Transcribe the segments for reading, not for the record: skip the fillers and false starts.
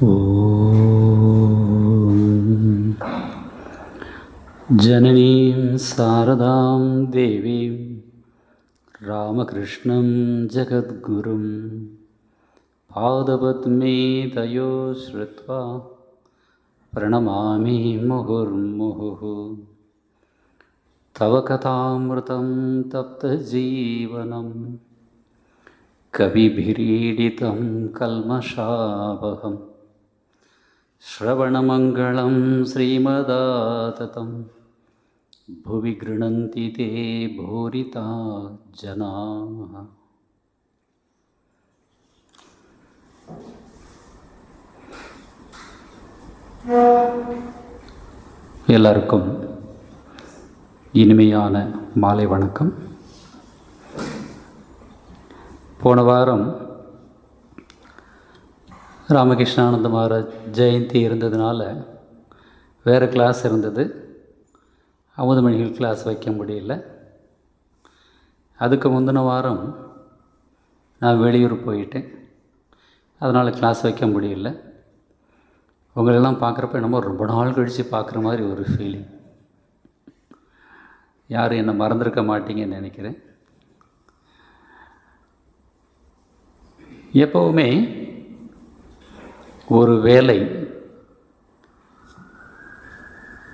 ॐ जननीं शारदां देवीं रामकृष्णं जगद्गुरुं पादपद्मे तयो श्रुत्वा प्रणमामि मुहुर्मुहुः। तव कथामृतं तप्तजीवनं कविभिरीडितं कल्मषापहम् श्रवणमङ्गलं श्रीमदाततं भुवि गृह्णन्ति ते भूरिता जनाः। எல்லாருக்கும் இனிமையான மாலை வணக்கம். போன வாரம் ராமகிருஷ்ணானந்த மகாராஜ் ஜெயந்தி இருந்ததுனால வேறு கிளாஸ் இருந்தது, அமுதமணிகள் கிளாஸ் வைக்க முடியல. அதுக்கு முந்தின வாரம் நான் வெளியூர் போயிட்டேன், அதனால் கிளாஸ் வைக்க முடியல. உங்களெல்லாம் பார்க்குறப்ப என்னமோ ரொம்ப நாள் கழித்து பார்க்குற மாதிரி ஒரு ஃபீலிங். யாரும் என்னை மறந்துருக்க மாட்டீங்கன்னு நினைக்கிறேன். எப்போவுமே ஒரு வேலை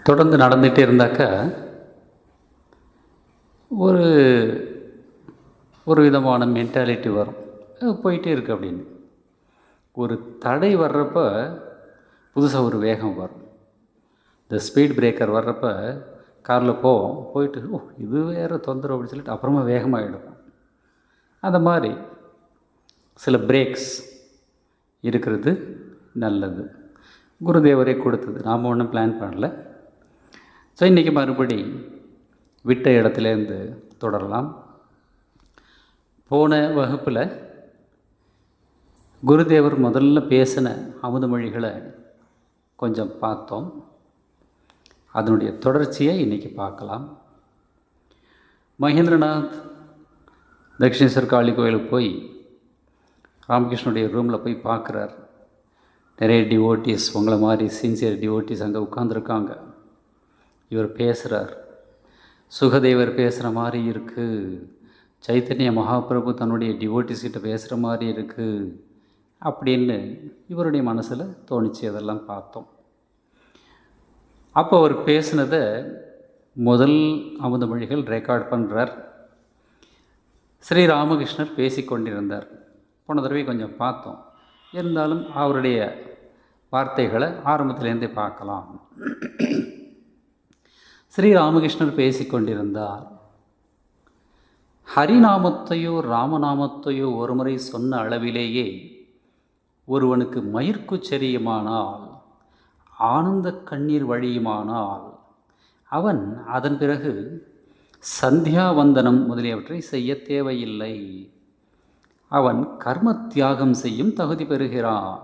தொடர்ந்து நடந்துகிட்டே இருந்தாக்கா ஒரு விதமான மென்டாலிட்டி வரும், போயிட்டே இருக்கு அப்படின்னு. ஒரு தடை வர்றப்ப புதுசாக ஒரு வேகம் வரும். இந்த ஸ்பீட் பிரேக்கர் வர்றப்ப காரில் போயிட்டு இது வேறு தொந்தரவு அப்படின்னு சொல்லிட்டு அப்புறமா வேகமாகிடும். அந்த மாதிரி சில பிரேக்ஸ் இருக்கிறது நல்லது. குருதேவரே கொடுத்தது, நாம் ஒன்றும் பிளான் பண்ணல. ஸோ இன்றைக்கி மறுபடி விட்ட இடத்துலேருந்து தொடரலாம். போன வகுப்பில் குருதேவர் முதல்ல பேசின அமுதமொழிகளை கொஞ்சம் பார்த்தோம். அதனுடைய தொடர்ச்சியை இன்றைக்கி பார்க்கலாம். மகேந்திரநாத் தக்ஷிணேஸ்வர் காளி கோயிலுக்கு போய் ராமகிருஷ்ணனுடைய ரூமில் போய் பார்க்குறார். நிறைய டிவோட்டிஸ், உங்களை மாதிரி சின்சியர் டிவோட்டிஸ் அங்கே உட்காந்துருக்காங்க. இவர் பேசுகிறார், சுகதேவர் பேசுகிற மாதிரி இருக்குது, சைத்தன்ய மகாபிரபு தன்னுடைய டிவோட்டிஸ்கிட்ட பேசுகிற மாதிரி இருக்குது அப்படின்னு இவருடைய மனசில் தோணிச்சு. அதெல்லாம் பார்த்தோம். அப்போ அவர் பேசினதை முதல் அமுதமொழிகள் ரெக்கார்ட் பண்ணுறார். ஸ்ரீ ராமகிருஷ்ணர் பேசிக்கொண்டிருந்தார். போன தடவை கொஞ்சம் பார்த்தோம், இருந்தாலும் அவருடைய வார்த்தைகளை ஆரம்பத்திலேருந்தே பார்க்கலாம். ஸ்ரீ ராமகிருஷ்ணர் பேசிக்கொண்டிருந்தார். ஹரிநாமத்தையோ ராமநாமத்தையோ ஒருமுறை சொன்ன அளவிலேயே ஒருவனுக்கு மயிர்க்குச்செரியுமானால், ஆனந்த கண்ணீர் வழியுமானால், அவன் அதன் பிறகு சந்தியாவந்தனம் முதலியவற்றை செய்ய தேவையில்லை. அவன் கர்ம தியாகம் செய்யும் தகுதி பெறுகிறான்.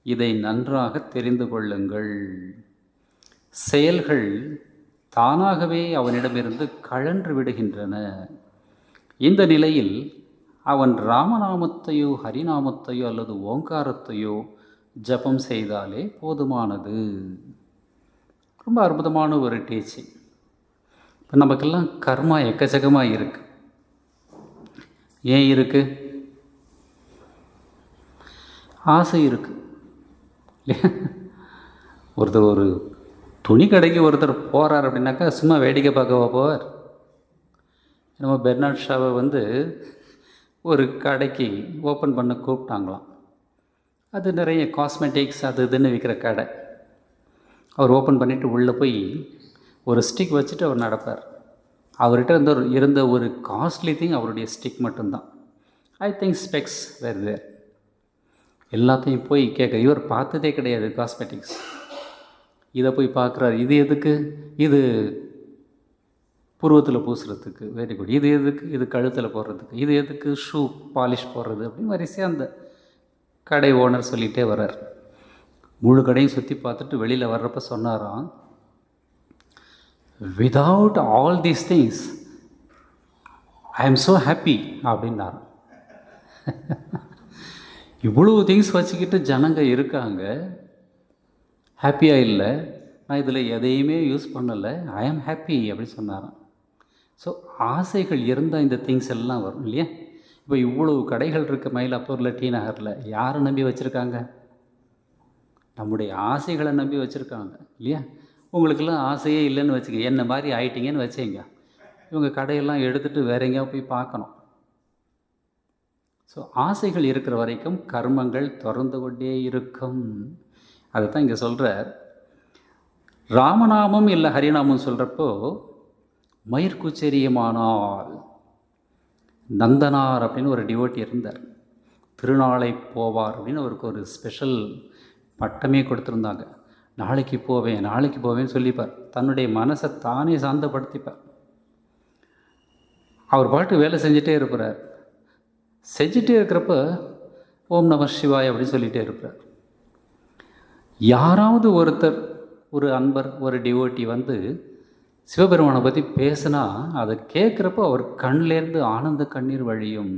இதை நன்றாக தெரிந்து கொள்ளுங்கள். செயல்கள் தானாகவே அவனிடமிருந்து கழன்று விடுகின்றன. இந்த நிலையில் அவன் ராமநாமத்தையோ ஹரிநாமத்தையோ அல்லது ஓங்காரத்தையோ ஜபம் செய்தாலே போதுமானது. ரொம்ப அற்புதமான ஒரு டீச்சிங். இப்போ நமக்கெல்லாம் கர்மா எக்கச்சக்கமாக இருக்குது. ஏன் இருக்குது? ஆசை இருக்குது இல்லையா? ஒருத்தர் ஒரு துணி கடைக்கு ஒருத்தர் போகிறார் அப்படின்னாக்கா சும்மா வேடிக்கை பார்க்கவா போவார்? நம்ம பெர்னாட் ஷாவை ஒரு கடைக்கு ஓப்பன் பண்ண கூப்பிட்டாங்களாம். அது நிறைய காஸ்மெட்டிக்ஸ் அது இதுன்னு விற்கிற கடை. அவர் ஓப்பன் பண்ணிவிட்டு உள்ளே போய் ஒரு ஸ்டிக் வச்சுட்டு அவர் நடப்பார். அவர்கிட்ட இருந்த ஒரு காஸ்ட்லி திங் அவருடைய ஸ்டிக் மட்டும்தான். ஐ திங்க் ஸ்பெக்ஸ் வேறு தேர். எல்லாத்தையும் போய் கேட்க, இவர் பார்த்ததே கிடையாது காஸ்மெட்டிக்ஸ். இதை போய் பார்க்குறாரு. இது எதுக்கு? இது புருவத்தில் பூசுறதுக்கு. Very good. இது எதுக்கு? இது கழுத்தில் போடுறதுக்கு. இது எதுக்கு? ஷூ பாலிஷ் போடுறது. அப்படின்னு வரிசையாக அந்த கடை ஓனர் சொல்லிகிட்டே வர்றார். முழு கடையும் சுற்றி பார்த்துட்டு வெளியில் வர்றப்ப சொன்னாராம், without all these things I am so happy அப்படின்னார். இவ்வளோ திங்ஸ் வச்சுக்கிட்டு ஜனங்க இருக்காங்க, ஹாப்பியாக இல்லை. நான் இதில் எதையுமே யூஸ் பண்ணலை, ஐ ஆம் ஹாப்பி அப்படின்னு சொன்னாராம். ஸோ ஆசைகள் இருந்தால் இந்த திங்ஸ் எல்லாம் வரும் இல்லையா? இப்போ இவ்வளோ கடைகள் இருக்க மயிலாப்பூரில், டி நகரில், யாரை நம்பி வச்சுருக்காங்க? நம்முடைய ஆசைகளை நம்பி வச்சுருக்காங்க இல்லையா? உங்களுக்கெல்லாம் ஆசையே இல்லைன்னு வச்சுக்க, என்ன மாதிரி ஆயிட்டீங்கன்னு வச்சுங்க, இவங்க கடையெல்லாம் எடுத்துகிட்டு வேற எங்கேயா போய் பார்க்கணும். ஸோ ஆசைகள் இருக்கிற வரைக்கும் கர்மங்கள் தொடர்ந்து கொண்டே இருக்கும். அதை தான் இங்கே சொல்கிறார். ராமநாமம் இல்லை ஹரிநாமம் சொல்கிறப்போ, மயிர்குச்செரியமானால் நந்தனார் அப்படின்னு ஒரு டிவோட்டி இருந்தார். திருநாளை போவார் அப்படின்னு அவருக்கு ஒரு ஸ்பெஷல் பட்டமே கொடுத்துருந்தாங்க. நாளைக்கு போவேன் நாளைக்கு போவேன்னு சொல்லிப்பார். தன்னுடைய மனசை தானே சாந்தப்படுத்திப்பார். அவர் பாட்டு வேலை செஞ்சுட்டே இருப்பார். செஞ்சுட்டே இருக்கிறப்ப ஓம் நம சிவாய் அப்படின்னு சொல்லிகிட்டே இருப்பார். யாராவது ஒருத்தர், ஒரு அன்பர், ஒரு டிவோட்டி வந்து சிவபெருமானை பற்றி பேசினா அதை கேட்குறப்போ அவர் கண்லேருந்து ஆனந்த கண்ணீர் வழியும்.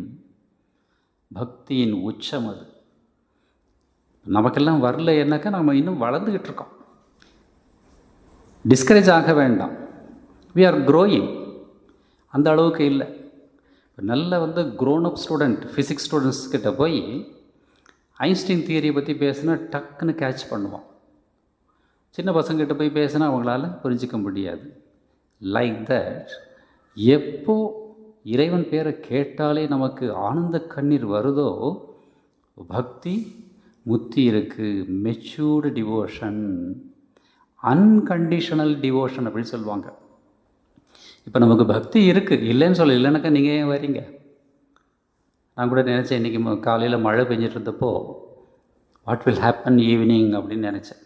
பக்தியின் உச்சம் அது. நமக்கெல்லாம் வரல என்னக்கா, நம்ம இன்னும் வளர்ந்துக்கிட்டு இருக்கோம். டிஸ்கரேஜ் ஆக வேண்டாம், வி ஆர் க்ரோயிங். அந்த அளவுக்கு இல்லை. இப்போ நல்ல grown up student, physics students கிட்ட போய் ஐன்ஸ்டீன் தியரியை பற்றி பேசினா டக்குன்னு கேட்ச் பண்ணுவான். சின்ன பசங்கிட்ட போய் பேசினா அவங்களால புரிஞ்சிக்க முடியாது. லைக் தட், எப்போ இறைவன் பேரை கேட்டாலே நமக்கு ஆனந்த கண்ணீர் வருதோ, பக்தி முத்தி இருக்குது. மெச்சூர்டு டிவோஷன், அன்கண்டிஷனல் டிவோஷன் அப்படின்னு சொல்லுவாங்க. இப்போ நமக்கு பக்தி இருக்குது, இல்லைன்னு சொல்ல, இல்லைனாக்கா நீங்கள் ஏன் வரீங்க? நான் கூட நினச்சேன், இன்றைக்கி காலையில் மழை பெஞ்சிட்டு இருந்தப்போ வாட் வில் ஹேப்பன் ஈவினிங் அப்படின்னு நினச்சேன்.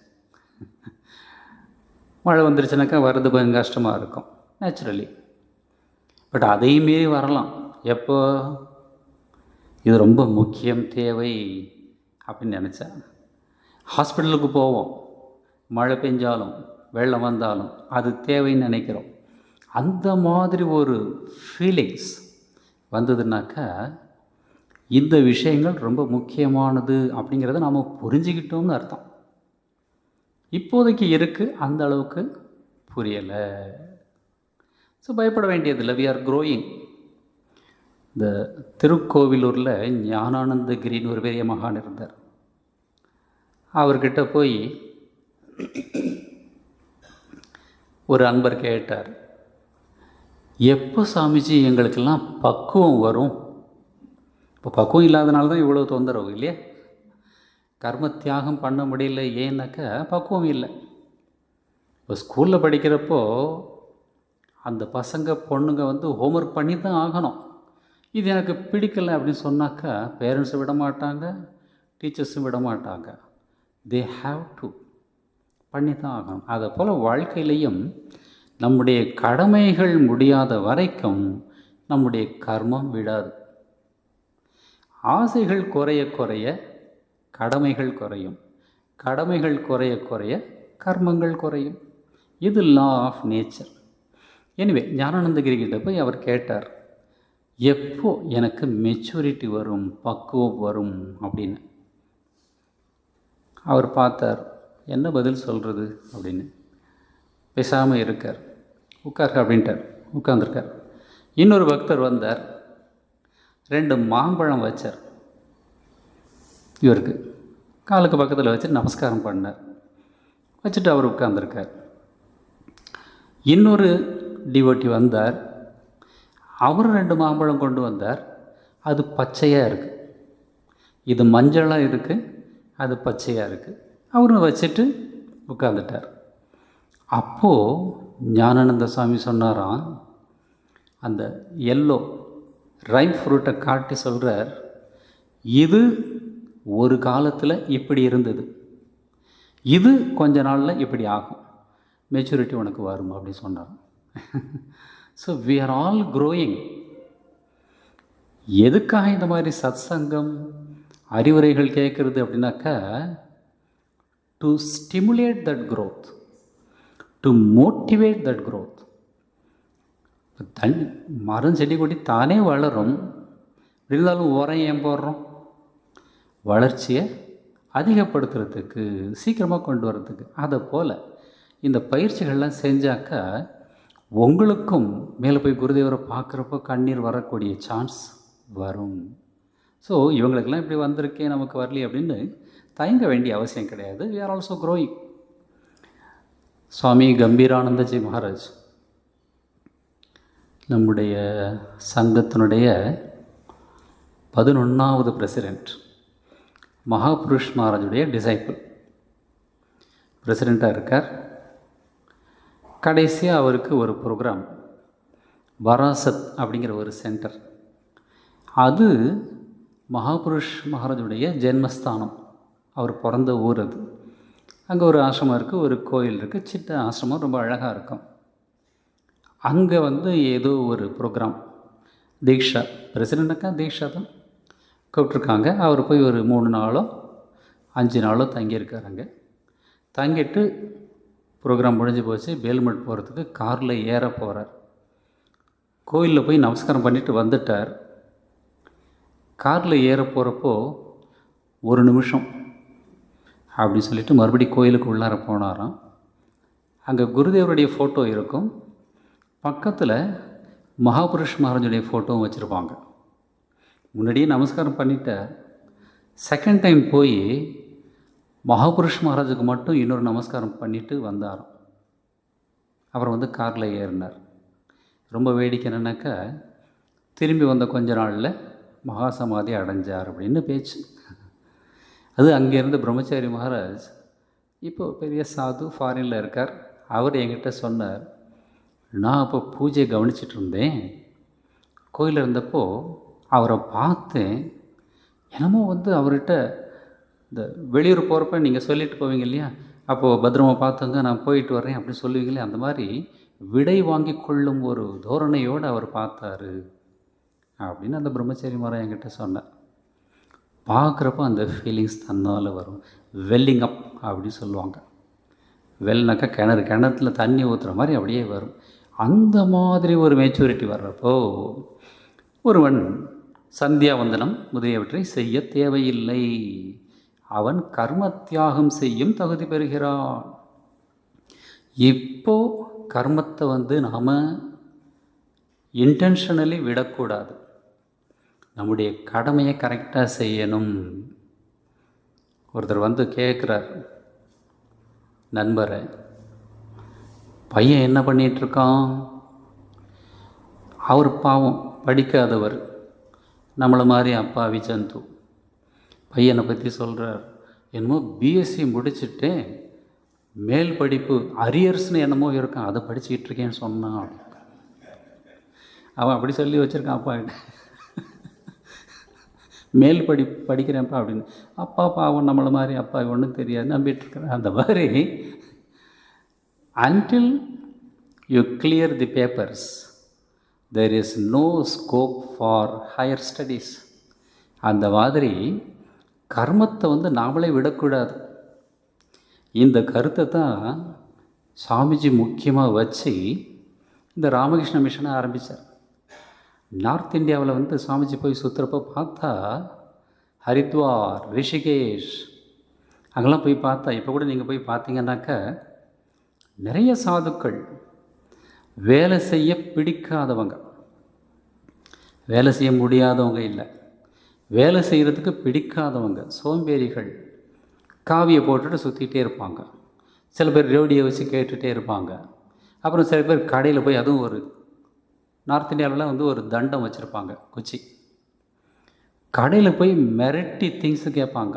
மழை வந்துருச்சுனாக்கா வர்றது கொஞ்சம் கஷ்டமாக இருக்கும் நேச்சுரலி. பட் அதையும் மீறி வரலாம். எப்போ இது ரொம்ப முக்கியம், தேவை அப்படின்னு நினச்சேன். ஹாஸ்பிட்டலுக்கு போவோம், மழை பெஞ்சாலும் வெள்ளம் வந்தாலும் அது தேவைன்னு நினைக்கிறோம். அந்த மாதிரி ஒரு ஃபீலிங்ஸ் வந்ததுனாக்கா இந்த விஷயங்கள் ரொம்ப முக்கியமானது அப்படிங்கிறத நாம் புரிஞ்சுக்கிட்டோம்னு அர்த்தம். இப்போதைக்கு இருக்குது, அந்த அளவுக்கு புரியலை. ஸோ பயப்பட வேண்டியதில்லை, வி ஆர் க்ரோயிங். இந்த திருக்கோவிலூரில் ஞானானந்தகிரின்னு ஒரு பெரிய மகான் இருந்தார். அவர்கிட்ட போய் ஒரு அன்பர் கேட்டார், எப்போ சாமிஜி எங்களுக்கெல்லாம் பக்குவம் வரும்? இப்போ பக்குவம் இல்லாதனால தான் இவ்வளோ தொந்தரவு இல்லையா? கர்ம தியாகம் பண்ண முடியல, ஏன்னாக்கா பக்குவம் இல்லை. இப்போ ஸ்கூலில் படிக்கிறப்போ அந்த பசங்க பொண்ணுங்க ஹோம்ஒர்க் பண்ணி தான் ஆகணும். இது எனக்கு பிடிக்கலை அப்படின்னு சொன்னாக்கா பேரண்ட்ஸும் விட மாட்டாங்க, டீச்சர்ஸும் விட மாட்டாங்க. தே ஹாவ் டு பண்ணி தான் ஆகணும். அதை போல் வாழ்க்கையிலையும் நம்முடைய கடமைகள் முடியாத வரைக்கும் நம்முடைய கர்மம் விடாது. ஆசைகள் குறைய குறைய கடமைகள் குறையும், கடமைகள் குறைய குறைய கர்மங்கள் குறையும். இது லா ஆஃப் நேச்சர். எனிவே, ஞானானந்தகிரி கிட்ட போய் அவர் கேட்டார், எப்போ எனக்கு மெச்சூரிட்டி வரும், பக்குவம் வரும் அப்படின்னு. அவர் பார்த்தார், என்ன பதில் சொல்கிறது அப்படின்னு. பேசாமல் இருக்கார். உட்கார் அப்படின்ட்டார். உட்கார்ந்துருக்கார். இன்னொரு பக்தர் வந்தார், 2 மாம்பழம் வச்சார் இவருக்கு. காலுக்கு பக்கத்தில் வச்சு நமஸ்காரம் பண்ணார். வச்சுட்டு அவர் உட்கார்ந்துருக்கார். இன்னொரு டிவோட்டி வந்தார், அவர் 2 மாம்பழம் கொண்டு வந்தார். அது பச்சையாக இருக்குது, இது மஞ்சளாக இருக்குது, அது பச்சையாக இருக்குது. அவரும் வச்சுட்டு உட்கார்ந்துட்டார். அப்போது ஞானானந்த சுவாமி சொன்னாராம், அந்த எல்லோ ரைப் ஃப்ரூட்டை காட்டி சொல்கிறார், இது ஒரு காலத்தில் இப்படி இருந்தது, இது கொஞ்ச நாளில் இப்படி ஆகும், மெச்சூரிட்டி உனக்கு வரும் அப்படின்னு சொன்னார். So we are all growing. எதுக்காக இந்த மாதிரி சத்சங்கம், அறிவுரைகள் கேட்குறது அப்படின்னாக்கா, to stimulate that growth, to motivate that growth. மரம் செடி கொடி தானே வளரும், இருந்தாலும் உரம் ஏன் போடுறோம்? வளர்ச்சியை அதிகப்படுத்துறதுக்கு, சீக்கிரமாக கொண்டு வரதுக்கு. அதை போல் இந்த பயிற்சிகள்லாம் செஞ்சாக்கா உங்களுக்கும் மேலே போய் குருதேவரை பார்க்குறப்போ கண்ணீர் வரக்கூடிய சான்ஸ் வரும். ஸோ இவங்களுக்கெல்லாம் இப்படி வந்திருக்கே நமக்கு வரலையே அப்படின்னு தயங்க வேண்டிய அவசியம் கிடையாது. we are also growing. சுவாமி கம்பீரானந்தஜி மகாராஜ் நம்முடைய சங்கத்தினுடைய 11வது பிரசிடெண்ட், மகாபுருஷ் மகாராஜுடைய டிசைபிள் பிரசிடெண்ட்டாக இருக்கார். கடைசியாக அவருக்கு ஒரு ப்ரோக்ராம், வராசத் அப்படிங்கிற ஒரு சென்டர், அது மகாபுருஷ் மகாராஜுடைய ஜென்மஸ்தானம், அவர் பிறந்த ஊர் அது. அங்கே ஒரு ஆசிரமம் இருக்குது, ஒரு கோயில் இருக்குது, சின்ன ஆசிரமம், ரொம்ப அழகாக இருக்கும். அங்கே ஏதோ ஒரு ப்ரோக்ராம், தீக்ஷா, பிரசிடெண்ட்டுக்கா தீக்ஷா தான் கூப்பிட்ருக்காங்க. அவர் போய் ஒரு 3 நாளோ 5 நாளோ தங்கியிருக்கார். அங்கே தங்கிட்டு ப்ரோக்ராம் முடிஞ்சு போச்சு, பேல்மட் போகிறதுக்கு காரில் ஏற போகிறார். கோயிலில் போய் நமஸ்காரம் பண்ணிவிட்டு வந்துட்டார். காரில் ஏற போகிறப்போ 1 நிமிஷம் அப்படின்னு சொல்லிவிட்டு மறுபடியும் கோயிலுக்கு உள்ளார போனாராம். அங்கே குருதேவருடைய ஃபோட்டோ இருக்கும், பக்கத்தில் மகாபுருஷ் மகாராஜுடைய ஃபோட்டோவும் வச்சுருப்பாங்க. முன்னாடியே நமஸ்காரம் பண்ணிட்டார். செகண்ட் டைம் போய் மகாபுருஷ் மகாராஜுக்கு மட்டும் இன்னொரு நமஸ்காரம் பண்ணிவிட்டு வந்தாராம். அப்புறம் காரில் ஏறினார். ரொம்ப வேடிக்கை என்னன்னாக்கா, திரும்பி வந்த கொஞ்ச நாளில் மகாசமாதி அடைஞ்சார் அப்படின்னு பேச்சு. அது அங்கேருந்து பிரம்மச்சாரி மகாராஜ் இப்போது பெரிய சாது, ஃபாரினில் இருக்கார். அவர் என்கிட்ட சொன்னார், நான் அப்போ பூஜையை கவனிச்சிட்டு இருந்தேன், கோயிலில் இருந்தப்போ அவரை பார்த்தேன். என்னமோ அவர்கிட்ட இந்த வெளியூர் போகிறப்ப நீங்கள் சொல்லிட்டு போவீங்க இல்லையா, அப்போது பத்திரமா பார்த்துங்க நான் போயிட்டு வரேன் அப்படி சொல்லுவீங்களே, அந்த மாதிரி விடை வாங்கி கொள்ளும் ஒரு தோரணையோடு அவர் பார்த்தாரு அப்படின்னு அந்த பிரம்மச்சாரி மரம் என்கிட்ட சொன்னார். பார்க்குறப்போ அந்த ஃபீலிங்ஸ் தன்னால் வரும். வெல்லிங் அப் அப்படின்னு சொல்லுவாங்க. வெல்னாக்கா கிணறு, கிணத்துல தண்ணி ஊற்றுற மாதிரி அப்படியே வரும். அந்த மாதிரி ஒரு மெச்சூரிட்டி வர்றப்போ ஒருவன் சந்தியாவந்தனம் முதலியவற்றை செய்ய தேவையில்லை, அவன் கர்ம தியாகம் செய்யும் தகுதி பெறுகிறான். இப்போ கர்மத்தை நாம் இன்டென்ஷனலி விடக்கூடாது, நம்முடைய கடமையை கரெக்டாக செய்யணும். ஒருத்தர் கேட்குறார் நண்பரை, பையன் என்ன பண்ணிகிட்ருக்கான்? அவர் பாவம் படிக்காதவர், நம்மளை மாதிரி அப்பாவி ஜந்து. பையனை பற்றி சொல்கிறார், என்னமோ பிஎஸ்சி முடிச்சுட்டு மேல் படிப்பு அரியர்ஸ்னு என்னமோ இருக்கான், அதை படிச்சுக்கிட்டு இருக்கேன்னு சொன்னான். அவன் அப்படி சொல்லி வச்சுருக்கான் அப்பாக்கிட்ட, மேல் படிக்கிறேன்ப்பா அப்படின்னு. அப்பா பாவம் நம்மளை மாதிரி அப்பா ஒன்றும் தெரியாது நம்பிட்டுருக்கிறேன். அந்த மாதிரி until you clear the papers, there is no scope for higher studies. அந்த மாதிரி கர்மத்தை நாமளே விடக்கூடாது. இந்த கருத்தை தான் சாமிஜி முக்கியமாக வச்சு இந்த ராமகிருஷ்ண மிஷனை ஆரம்பித்தார். நார்த் இந்தியாவில் சாமிஜி போய் சுற்றுறப்போ பார்த்தா ஹரித்வார், ரிஷிகேஷ் அங்கெல்லாம் போய் பார்த்தா, இப்போ கூட நீங்கள் போய் பார்த்தீங்கன்னாக்கா நிறைய சாதுக்கள் வேலை செய்ய பிடிக்காதவங்க, வேலை செய்ய முடியாதவங்க இல்லை, வேலை செய்கிறதுக்கு பிடிக்காதவங்க, சோம்பேறிகள், காவியை போட்டுட்டு சுற்றிகிட்டே இருப்பாங்க. சில பேர் ரேடியோ வச்சு கேட்டுகிட்டே இருப்பாங்க. அப்புறம் சில பேர் கடையில் போய், அதுவும் ஒரு நார்த் இந்தியாவிலலாம் ஒரு தண்டம் வச்சுருப்பாங்க, குச்சி, கடையில் போய் மிரட்டி திங்ஸு கேட்பாங்க.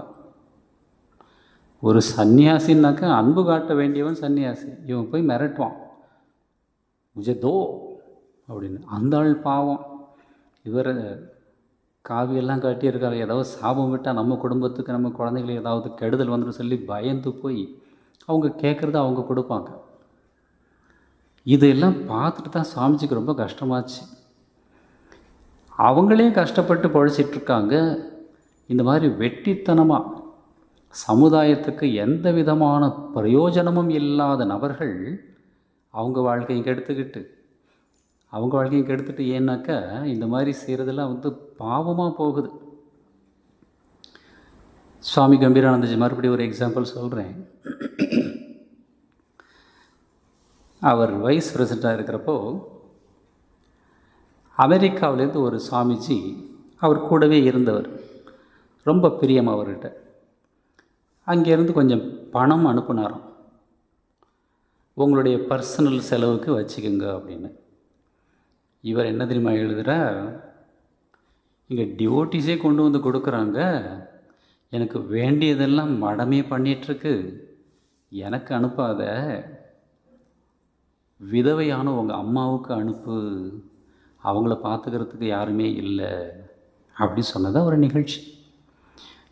ஒரு சன்னியாசின்னாக்கா அன்பு காட்ட வேண்டியவன் சன்னியாசி, இவன் போய் மிரட்டுவான், முஜே தோ அப்படின்னு. அந்த ஆள் பாவம், இவர் காவியெல்லாம் காட்டியிருக்காரு, ஏதாவது சாபம் விட்டால் நம்ம குடும்பத்துக்கு நம்ம குழந்தைகளுக்கு ஏதாவது கெடுதல் வந்துடும் சொல்லி பயந்து போய் அவங்க கேட்குறத அவங்க கொடுப்பாங்க. இதெல்லாம் பார்த்துட்டு தான் சாமிஜிக்கு ரொம்ப கஷ்டமாச்சு. அவங்களே கஷ்டப்பட்டு பழிச்சிட்ருக்காங்க, இந்த மாதிரி வெட்டித்தனமாக சமுதாயத்துக்கு எந்த விதமான பிரயோஜனமும் இல்லாத நபர்கள் அவங்க வாழ்க்கையை கெடுத்துக்கிட்டு ஏன்னாக்கா இந்த மாதிரி செய்கிறதெல்லாம் பாவமாக போகுது. சுவாமி கம்பீரானந்தஜி மறுபடியும் ஒரு எக்ஸாம்பிள் சொல்கிறேன். அவர் வைஸ் பிரசிடெண்ட்டாக இருக்கிறப்போ அமெரிக்காவிலேருந்து ஒரு சுவாமிஜி அவர் கூடவே இருந்தவர், ரொம்ப பிரியம் அவர்கிட்ட. அங்கேருந்து கொஞ்சம் பணம் அனுப்புனாராம், உங்களுடைய பர்சனல் செலவுக்கு வச்சுக்கோங்க அப்படின்னு. இவர் என்ன தெரியுமா எழுதுகிறார், இங்கே டிவோட்டிஸே கொண்டு வந்து கொடுக்குறாங்க, எனக்கு வேண்டியதெல்லாம் மடமே பண்ணிகிட்ருக்கு, எனக்கு அனுப்பாத, விதவையான உங்கள் அம்மாவுக்கு அனுப்பு, அவங்கள பார்த்துக்கிறதுக்கு யாருமே இல்லை அப்படி சொன்னதான் ஒரு நிகழ்ச்சி.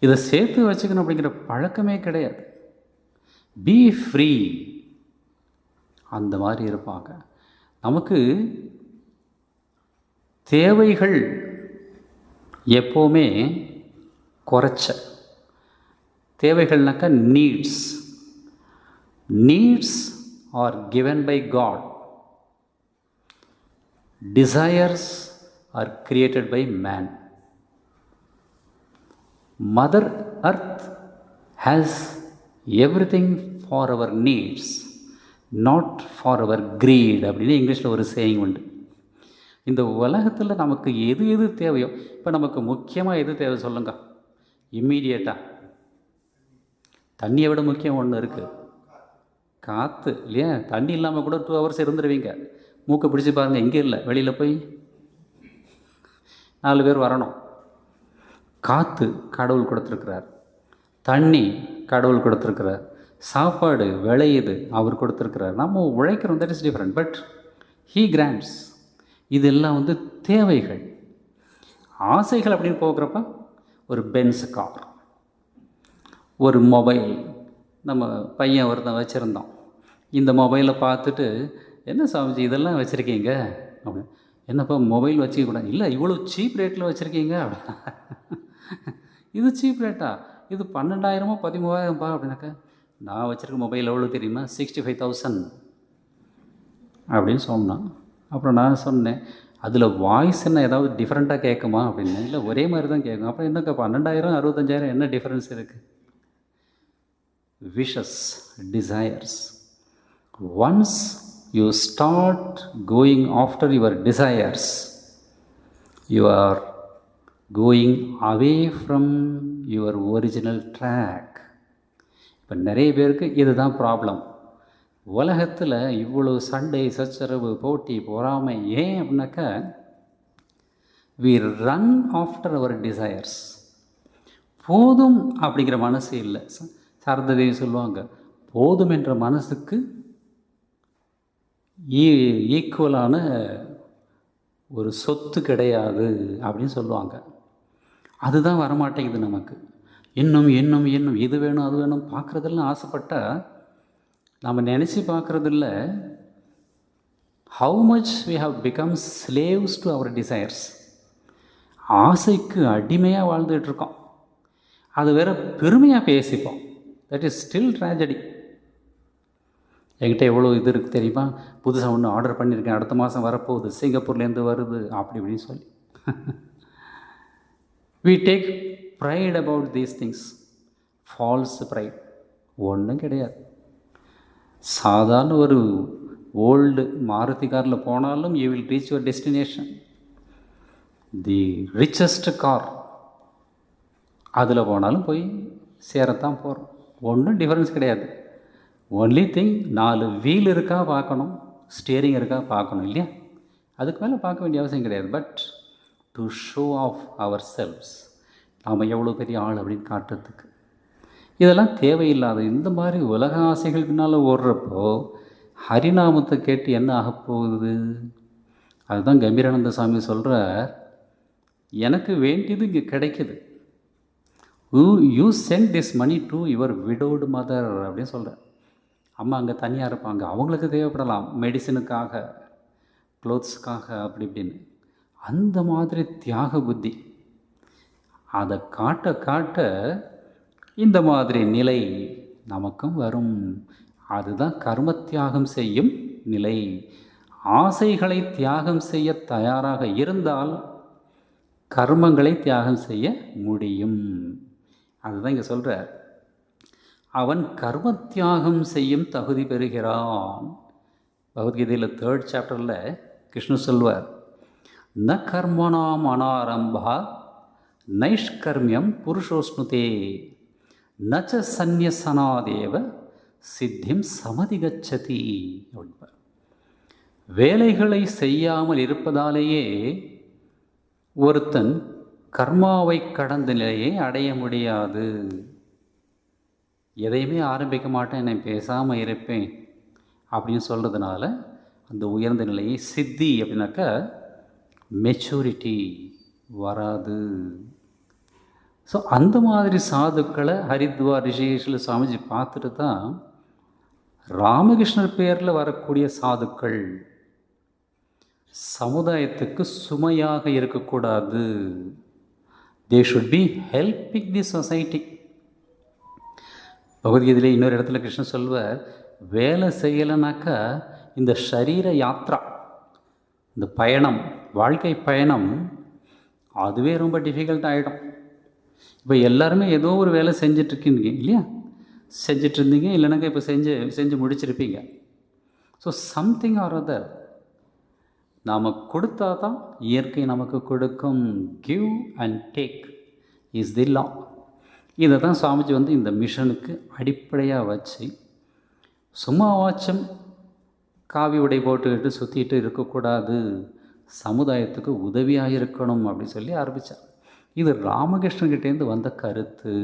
இதை சேர்த்து வச்சுக்கணும் அப்படிங்கிற பழக்கமே கிடையாது. பி ஃப்ரீ, அந்த மாதிரி இருப்பாங்க. நமக்கு தேவைகள் எப்போவுமே குறைச்ச தேவைகள்னாக்கா needs are given by God. Desires are created by man. Mother Earth has everything for our needs, not for our greed அப்படின்னு இங்கிலீஷில் ஒரு சேயிங் உண்டு. இந்த உலகத்தில் நமக்கு எது எது தேவையோ, இப்போ நமக்கு முக்கியமாக எது தேவை சொல்லுங்க, இம்மீடியட்டாக தண்ணியை விட முக்கியம் ஒன்று இருக்குது, காற்று இல்லையா? தண்ணி இல்லாமல் கூட 2 hours இருந்துருவீங்க. மூக்கை பிடிச்சி பாருங்கள், எங்கே இல்லை, வெளியில் போய் 4 பேர் வரணும். காற்று கடவுள் கொடுத்துருக்கிறார், தண்ணி கடவுள் கொடுத்துருக்கிறார், சாப்பாடு விளையுது அவர் கொடுத்துருக்கிறார், நம்ம உழைக்கிறோம், that is different, but he grants. இதெல்லாம் தேவைகள். ஆசைகள் அப்படின்னு போகிறப்ப ஒரு பென்ஸ் கார், ஒரு மொபைல், நம்ம பையன் ஒருத்தன் வச்சுருந்தோம், இந்த மொபைலை பார்த்துட்டு என்ன சாமிஜி இதெல்லாம் வச்சுருக்கீங்க அப்படின்னு. என்னப்பா மொபைல் வச்சுக்கக்கூடாது, இல்லை இவ்வளோ சீப் ரேட்டில் வச்சுருக்கீங்க அப்படின்னா. இது சீப் ரேட்டா, இது 12,000 13,000 அப்படின்னாக்கா, நான் வச்சுருக்க மொபைல் எவ்வளோ தெரியுமா, 65,000 அப்படின்னு சொன்னான். அப்புறம் நான் சொன்னேன், அதில் வாய்ஸ் என்ன ஏதாவது டிஃப்ரெண்ட்டாக கேட்குமா அப்படின்னு. இல்லை ஒரே மாதிரி தான் கேட்கும். அப்புறம் என்னக்கா 12,000 65,000 என்ன டிஃப்ரென்ஸ் இருக்குது? Wishes, desires. Once you start going after your desires, you are going away from your original track. இப்போ நிறைய பேருக்கு இதுதான் ப்ராப்ளம். உலகத்தில் இவ்வளோ சண்டை சச்சரவு போட்டி பொறாமை ஏன் அப்படின்னாக்கா, we run after our desires. போதும் அப்படிங்கிற மனசு இல்லை. சாரதேவி சொல்லுவாங்க, போதும் என்ற மனசுக்கு ஈக்குவலான ஒரு சொத்து கிடையாது அப்படின்னு சொல்லுவாங்க. அதுதான் வரமாட்டேங்குது நமக்கு. இன்னும் இன்னும் இன்னும் இது வேணும் அது வேணும் பார்க்குறதெல்லாம் ஆசைப்பட்டால் நம்ம நினச்சி பார்க்குறதில்ல, how much we have become slaves to our desires. ஆசைக்கு அடிமையாக வாழ்ந்துகிட்ருக்கோம். அது வேற பெருமையாக பேசிப்போம். That is still tragedy. என்கிட்ட எவ்வளோ இது இருக்குது தெரியுமா, புதுசாக ஒன்று ஆர்டர் பண்ணியிருக்கேன், அடுத்த மாதம் வரப்போகுது, சிங்கப்பூர்லேருந்து வருது அப்படி இப்படின்னு சொல்லி we take pride about these things. false pride ஒன்றும் கிடையாது. சாதாரண ஒரு ஓல்டு மாருதி காரில் போனாலும் you will reach your destination. the richest car அதில் போனாலும் போய் சேரத்தான் போகிறோம். ஒன்றும் டிஃப்ரென்ஸ் கிடையாது. ஒன்லி திங் 4 வீல் இருக்கா பார்க்கணும், ஸ்டியரிங் இருக்கா பார்க்கணும், இல்லையா? அதுக்கு மேலே பார்க்க வேண்டிய அவசியம் கிடையாது. But to show off ourselves, நாம் எவ்வளோ பெரிய ஆள் அப்படின்னு காட்டுறதுக்கு, இதெல்லாம் தேவையில்லாத இந்த மாதிரி உலக ஆசைகள் பின்னால் ஓடுறப்போ ஹரிநாமத்தை கேட்டு என்ன ஆகப்போகுது? அதுதான் கம்பீரானந்த சாமி சொல்கிறார், எனக்கு வேண்டியது இங்கே கிடைக்குது, you sent this money to your widowed mother அப்படின்னு சொல்கிறார். அம்மா அங்கே தனியாக இருப்பாங்க, அவங்களுக்கு தேவைப்படலாம் மெடிசனுக்காக, க்ளோத்ஸ்க்காக, அப்படி இப்படின்னு. அந்த மாதிரி தியாக புத்தி அதை காட்ட காட்ட இந்த மாதிரி நிலை நமக்கும் வரும். அதுதான் கர்ம தியாகம் செய்யும் நிலை. ஆசைகளை தியாகம் செய்ய தயாராக இருந்தால் கர்மங்களை தியாகம் செய்ய முடியும். அதுதான் இங்கே சொல்கிறார். அவன் கர்ம தியாகம் செய்யும் தகுதி பெறுகிறான். பகவத்கீதையில் 3rd சாப்டரில் கிருஷ்ணர் சொல்வார், ந கர்மணாம் அனாரம்பா நைஷ்கர்மியம் புருஷோஸ்னுதே நச்ச சந்நியசனாதேவ சித்திம் சமதிகச்சதி அப்படின்பார். வேலைகளை செய்யாமல் இருப்பதாலேயே ஒருத்தன் கர்மாவை கடந்த நிலையை அடைய முடியாது. எதையுமே ஆரம்பிக்க மாட்டேன், நான் பேசாமல் இருப்பேன் அப்படின்னு சொல்கிறதுனால அந்த உயர்ந்த நிலையை, சித்தி அப்படின்னாக்கா மெச்சூரிட்டி வராது. ஸோ அந்த மாதிரி சாதுக்களை ஹரித்வார் ரிஷிகேஷில் சுவாமிஜி பார்த்துட்டு தான் ராமகிருஷ்ணர் பேரில் வரக்கூடிய சாதுக்கள் சமுதாயத்துக்கு சுமையாக இருக்கக்கூடாது. They should be helping the society. பகவத்கீதையிலே இன்னொரு இடத்துல கிருஷ்ணன் சொல்வார், வேலை செய்யலைனாக்கா இந்த ஷரீர யாத்ரா, இந்த பயணம், வாழ்க்கை பயணம், அதுவே ரொம்ப டிஃபிகல்ட் ஆகிடும். இப்போ எல்லாருமே ஏதோ ஒரு வேலை செஞ்சிட்ருக்கீங்க இல்லையா, செஞ்சிட்ருந்தீங்க, இல்லைனாக்கா இப்போ செஞ்சு முடிச்சிருப்பீங்க. ஸோ சம்திங் ஆர் அதர் நாம் கொடுத்தா தான் இயற்கை நமக்கு கொடுக்கும். Give and take is the law. இதை தான் சுவாமிஜி இந்த மிஷனுக்கு அடிப்படையாக வச்சு, சும்மாவாச்சும் காவி உடை போட்டுக்கிட்டு சுற்றிட்டு இருக்கக்கூடாது, சமுதாயத்துக்கு உதவியாக இருக்கணும் அப்படின்னு சொல்லி ஆரம்பித்தார். இது ராமகிருஷ்ணன்கிட்டேருந்து வந்த கருத்து.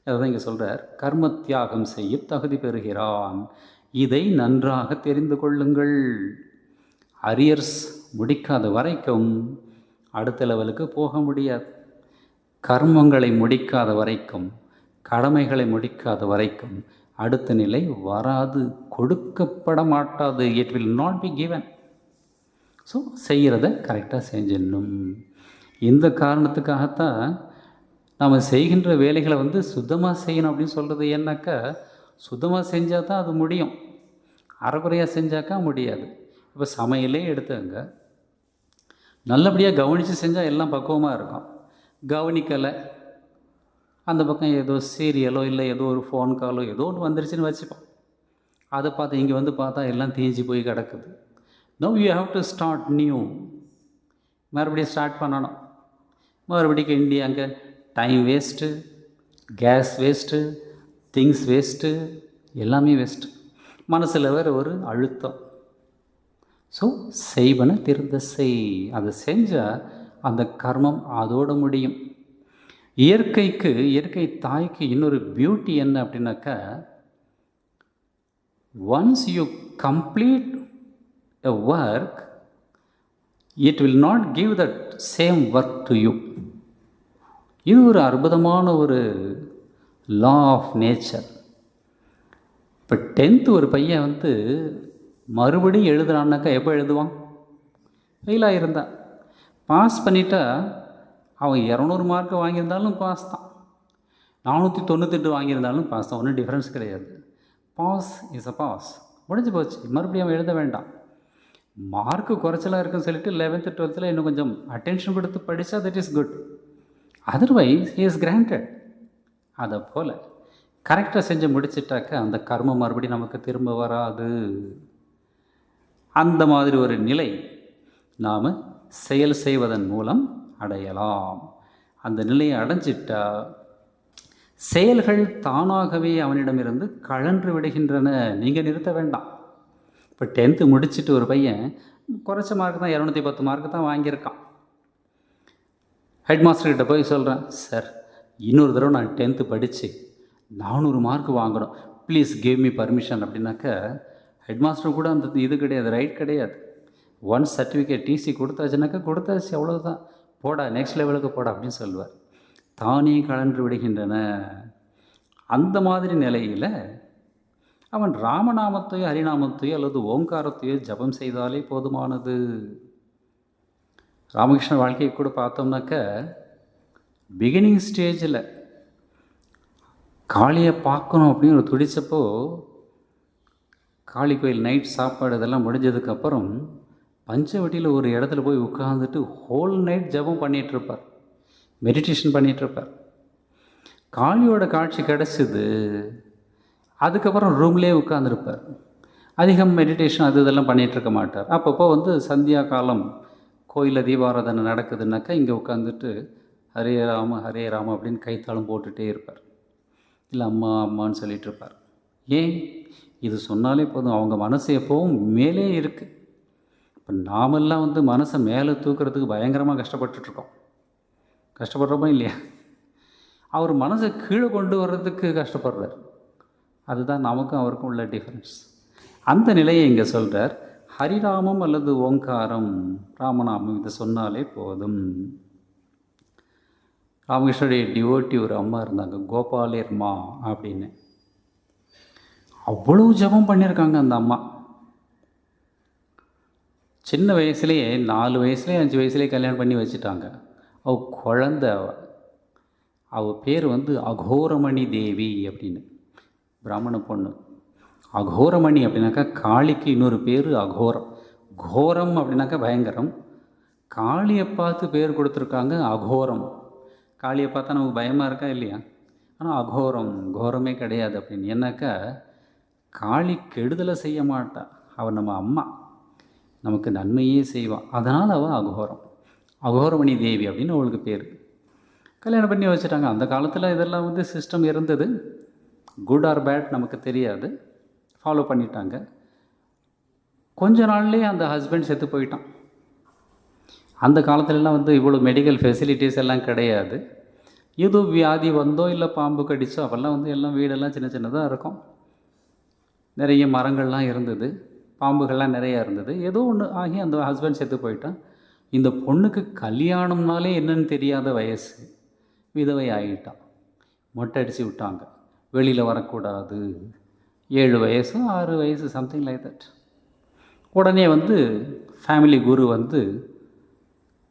அதுதான் இங்கே சொல்கிறார், கர்ம தியாகம் செய்ய தகுதி பெறுகிறான். இதை நன்றாக தெரிந்து கொள்ளுங்கள். அரியர்ஸ் முடிக்காத வரைக்கும் அடுத்த லெவலுக்கு போக முடியாது. கர்மங்களை முடிக்காத வரைக்கும், கடமைகளை முடிக்காத வரைக்கும் அடுத்த நிலை வராது, கொடுக்கப்பட மாட்டாது. It will not be given. So செய்கிறத கரெக்டாக செஞ்சிடணும். இந்த காரணத்துக்காகத்தான் நாம் செய்கின்ற வேலைகளை சுத்தமாக செய்யணும் அப்படின்னு சொல்கிறது. ஏன்னாக்கா சுத்தமாக செஞ்சால் தான் அது முடியும், அரைக்குறையாக செஞ்சாக்கா முடியாது. இப்போ சமையலே எடுத்துங்க, நல்லபடியாக கவனித்து செஞ்சால் எல்லாம் பக்குவமாக இருக்கும். கவனிக்கலை, அந்த பக்கம் ஏதோ சீரியலோ இல்லை ஏதோ ஒரு ஃபோன் காலோ ஏதோ ஒன்று வந்துருச்சுன்னு வச்சுப்போம். அதை பார்த்து இங்கே பார்த்தா எல்லாம் தீஞ்சு போய் கிடக்குது. Now you have to start new. மறுபடியும் ஸ்டார்ட் பண்ணணும். மறுபடியும் கிண்டி அங்கே time waste, gas waste, things waste, எல்லாமே வேஸ்ட்டு. மனசில் வேறு ஒரு அழுத்தம். ஸோ செய்வன திருந்த செய். அதை செஞ்சால் அந்த கர்மம் அதோடு முடியும். இயற்கை தாய்க்கு இன்னொரு பியூட்டி என்ன அப்படின்னாக்கா, once you complete a work, it will not give that same work to you. இது ஒரு அற்புதமான ஒரு லா ஆஃப் நேச்சர். இப்போ 10th ஒரு பையன் மறுபடியும் எழுதுறான்னாக்கா எப்போ எழுதுவான்? ஃபெயிலாக இருந்தான். பாஸ் பண்ணிட்டா அவன் 200 மார்க்கு வாங்கியிருந்தாலும் பாஸ் தான், 498 வாங்கியிருந்தாலும் பாஸ் தான், ஒன்றும் டிஃப்ரென்ஸ் கிடையாது. பாஸ் இஸ் அ பாஸ், முடிஞ்சு போச்சு. மறுபடியும் அவன் எழுத வேண்டாம். மார்க்கு குறைச்சலாக இருக்குன்னு சொல்லிட்டு 11th 12th இன்னும் கொஞ்சம் அட்டென்ஷன் கொடுத்து படித்தா that is good. Otherwise he is granted. அதை போல் கரெக்டாக செஞ்சு முடிச்சிட்டாக்க அந்த கர்மம் மறுபடியும் நமக்கு திரும்ப வராது. அந்த மாதிரி ஒரு நிலை நாம் செயல் செய்வதன் மூலம் அடையலாம். அந்த நிலையை அடைஞ்சிட்டா செயல்கள் தானாகவே அவனிடமிருந்து கழன்று விடுகின்றன. நீங்கள் நிறுத்த வேண்டாம். இப்போ 10th முடிச்சுட்டு ஒரு பையன் குறைச்ச மார்க் தான், 210 மார்க்கு தான் வாங்கியிருக்கான். ஹெட் மாஸ்டர்கிட்ட போய் சொல்கிறேன், சார் இன்னொரு தடவை நான் 10th படித்து 400 மார்க் வாங்கணும், ப்ளீஸ் கிவ் மீ பர்மிஷன் அப்படின்னாக்க ஹெட் மாஸ்டர் கூட அந்த இது கிடையாது, ரைட் கிடையாது. ஒன்ஸ் சர்டிஃபிகேட் டிசி கொடுத்தாச்சுனாக்கா கொடுத்தாச்சு, அவ்வளோதான், போடா நெக்ஸ்ட் லெவலுக்கு போடா அப்படின்னு சொல்லுவார். தானே கலன்று விடுகின்றன. அந்த மாதிரி நிலையில் அவன் ராமநாமத்தையோ ஹரிநாமத்தையோ அல்லது ஓங்காரத்தையோ ஜபம் செய்தாலே போதுமானது. ராமகிருஷ்ண வாழ்க்கையை கூட பார்த்தோம்னாக்க பிகினிங் ஸ்டேஜில் காளியை பார்க்கணும் அப்படின்னு ஒரு துடிச்சப்போ, காளி கோயில் நைட் சாப்பாடு இதெல்லாம் முடிஞ்சதுக்கப்புறம் பஞ்சவட்டியில் ஒரு இடத்துல போய் உட்காந்துட்டு ஹோல் நைட் ஜபம் பண்ணிகிட்ருப்பார், மெடிடேஷன் பண்ணிகிட்ருப்பார். காளியோட காட்சி கிடச்சிது. அதுக்கப்புறம் ரூம்லேயே உட்காந்துருப்பார். அதிகம் மெடிடேஷன் அது இதெல்லாம் பண்ணிகிட்ருக்க மாட்டார். அப்பப்போ வந்து சந்தியா காலம் கோயிலில் தீபாராதனை நடக்குதுன்னாக்கா இங்கே உட்காந்துட்டு ஹரே ராம ஹரே ராம அப்படின்னு கைத்தாளம் போட்டுகிட்டே இருப்பார். இல்லை அம்மா அம்மான்னு சொல்லிகிட்டு இருப்பார். ஏன் இது சொன்னாலே போதும், அவங்க மனசு எப்போவும் மேலே இருக்குது. இப்போ நாமெல்லாம் வந்து மனசை மேலே தூக்கிறதுக்கு பயங்கரமாக கஷ்டப்பட்டுட்ருக்கோம். கஷ்டப்படுறோமா இல்லையா? அவர் மனசை கீழே கொண்டு வர்றதுக்கு கஷ்டப்படுறார். அதுதான் நமக்கும் அவருக்கும் உள்ள டிஃப்ரென்ஸ். அந்த நிலையை இங்கே சொல்கிறார். ஹரிராமம் அல்லது ஓங்காரம் ராமநாமம் இதை சொன்னாலே போதும். ராமகிருஷ்ணனுடைய டிவோட்டி ஒரு அம்மா இருந்தாங்க, கோபாலேர்மா அப்படின்னு. அவ்வளவு ஜபம் பண்ணியிருக்காங்க அந்த அம்மா. சின்ன வயசுலேயே 4 வயசுலேயே 5 வயசுலேயே கல்யாணம் பண்ணி வச்சுட்டாங்க. அவள் குழந்தை. அவள் பேர் வந்து அகோரமணி தேவி அப்படின்னு, பிராமண பொண்ணு. அகோரமணி அப்படின்னாக்கா காளிக்கு இன்னொரு பேர் அகோரம். கோரம் அப்படின்னாக்கா பயங்கரம். காளியை பார்த்து பேர் கொடுத்துருக்காங்க அகோரம். காளியை பார்த்தா நமக்கு பயமாக இருக்கா இல்லையா? ஆனால் அகோரம் கோரமே கிடையாது அப்படின்னு. ஏன்னாக்கா காளி கெடுதலை செய்ய மாட்டா, அவள் நம்ம அம்மா, நமக்கு நன்மையே செய்வாள். அதனால் அவள் அகோரம், அகோரமணி தேவி அப்படின்னு அவளுக்கு பேர். கல்யாணம் பண்ணி வச்சுட்டாங்க. அந்த காலத்தில் இதெல்லாம் வந்து சிஸ்டம் இருந்தது. குட் ஆர் பேட் நமக்கு தெரியாது. ஃபாலோ பண்ணிட்டாங்க. கொஞ்ச நாள்லேயே அந்த ஹஸ்பண்ட் செத்து போயிட்டான். அந்த காலத்துலலாம் வந்து இவ்வளோ மெடிக்கல் ஃபெசிலிட்டிஸ் எல்லாம் கிடையாது. ஏதோ வியாதி வந்தோ இல்லை பாம்பு கடிச்சோ அப்போல்லாம் வந்து எல்லாம் வீடெல்லாம் சின்ன சின்னதாக இருக்கும். நிறைய மரங்கள்லாம் இருந்தது, பாம்புகள்லாம் நிறையா இருந்தது. ஏதோ ஒன்று ஆகி அந்த ஹஸ்பண்ட் செத்து போயிட்டான். இந்த பொண்ணுக்கு கல்யாணம்னாலே என்னன்னு தெரியாத வயசு, விதவை ஆகிட்டான். மொட்டை அடித்து விட்டாங்க, வெளியில் வரக்கூடாது. 7 வயசு 6 வயசு சம்திங் லைக் தட். உடனே வந்து ஃபேமிலி குரு வந்து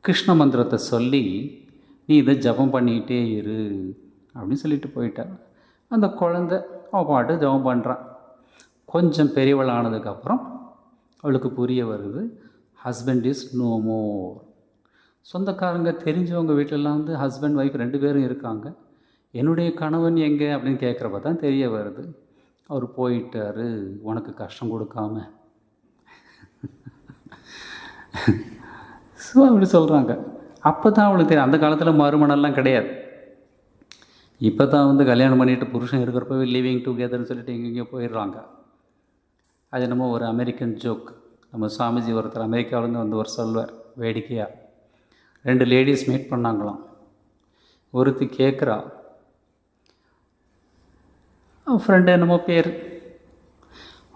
கிருஷ்ண மந்திரத்தை சொல்லி நீ இதை ஜபம் பண்ணிக்கிட்டே இரு அப்படின்னு சொல்லிட்டு போயிட்டார். அந்த குழந்தை அவள் பாட்டு ஜபம் பண்ணுறான். கொஞ்சம் பெரியவள் ஆனதுக்கப்புறம் அவளுக்கு புரிய வருது, ஹஸ்பண்ட் இஸ் நோ மோர். சொந்தக்காரங்க தெரிஞ்சவங்க வீட்டிலலாம் வந்து ஹஸ்பண்ட் ஒய்ஃப் 2 பேரும் இருக்காங்க. என்னுடைய கணவன் எங்கே அப்படின்னு கேட்குறப்ப தான் தெரிய வருது, அவர் போயிட்டார் உனக்கு கஷ்டம் கொடுக்காம. ஸோ அப்படி சொல்கிறாங்க. அப்போ தான் அவளுக்கு தெரியும். அந்த காலத்தில் மறுமணம்லாம் கிடையாது. இப்போ தான் வந்து கல்யாணம் பண்ணிவிட்டு புருஷன் இருக்கிறப்பவே லிவிங் டுகெதர்னு சொல்லிட்டு எங்கெங்கேயோ போயிடுறாங்க. அது என்னமோ ஒரு அமெரிக்கன் ஜோக். நம்ம சுவாமிஜி ஒருத்தர் அமெரிக்காவிலேருந்து வந்து ஒரு சொல்வார் வேடிக்கையாக. 2 லேடிஸ் மீட் பண்ணாங்களாம். ஒருத்தி கேட்குறா, ஃப்ரெண்டு என்னமோ பேர்,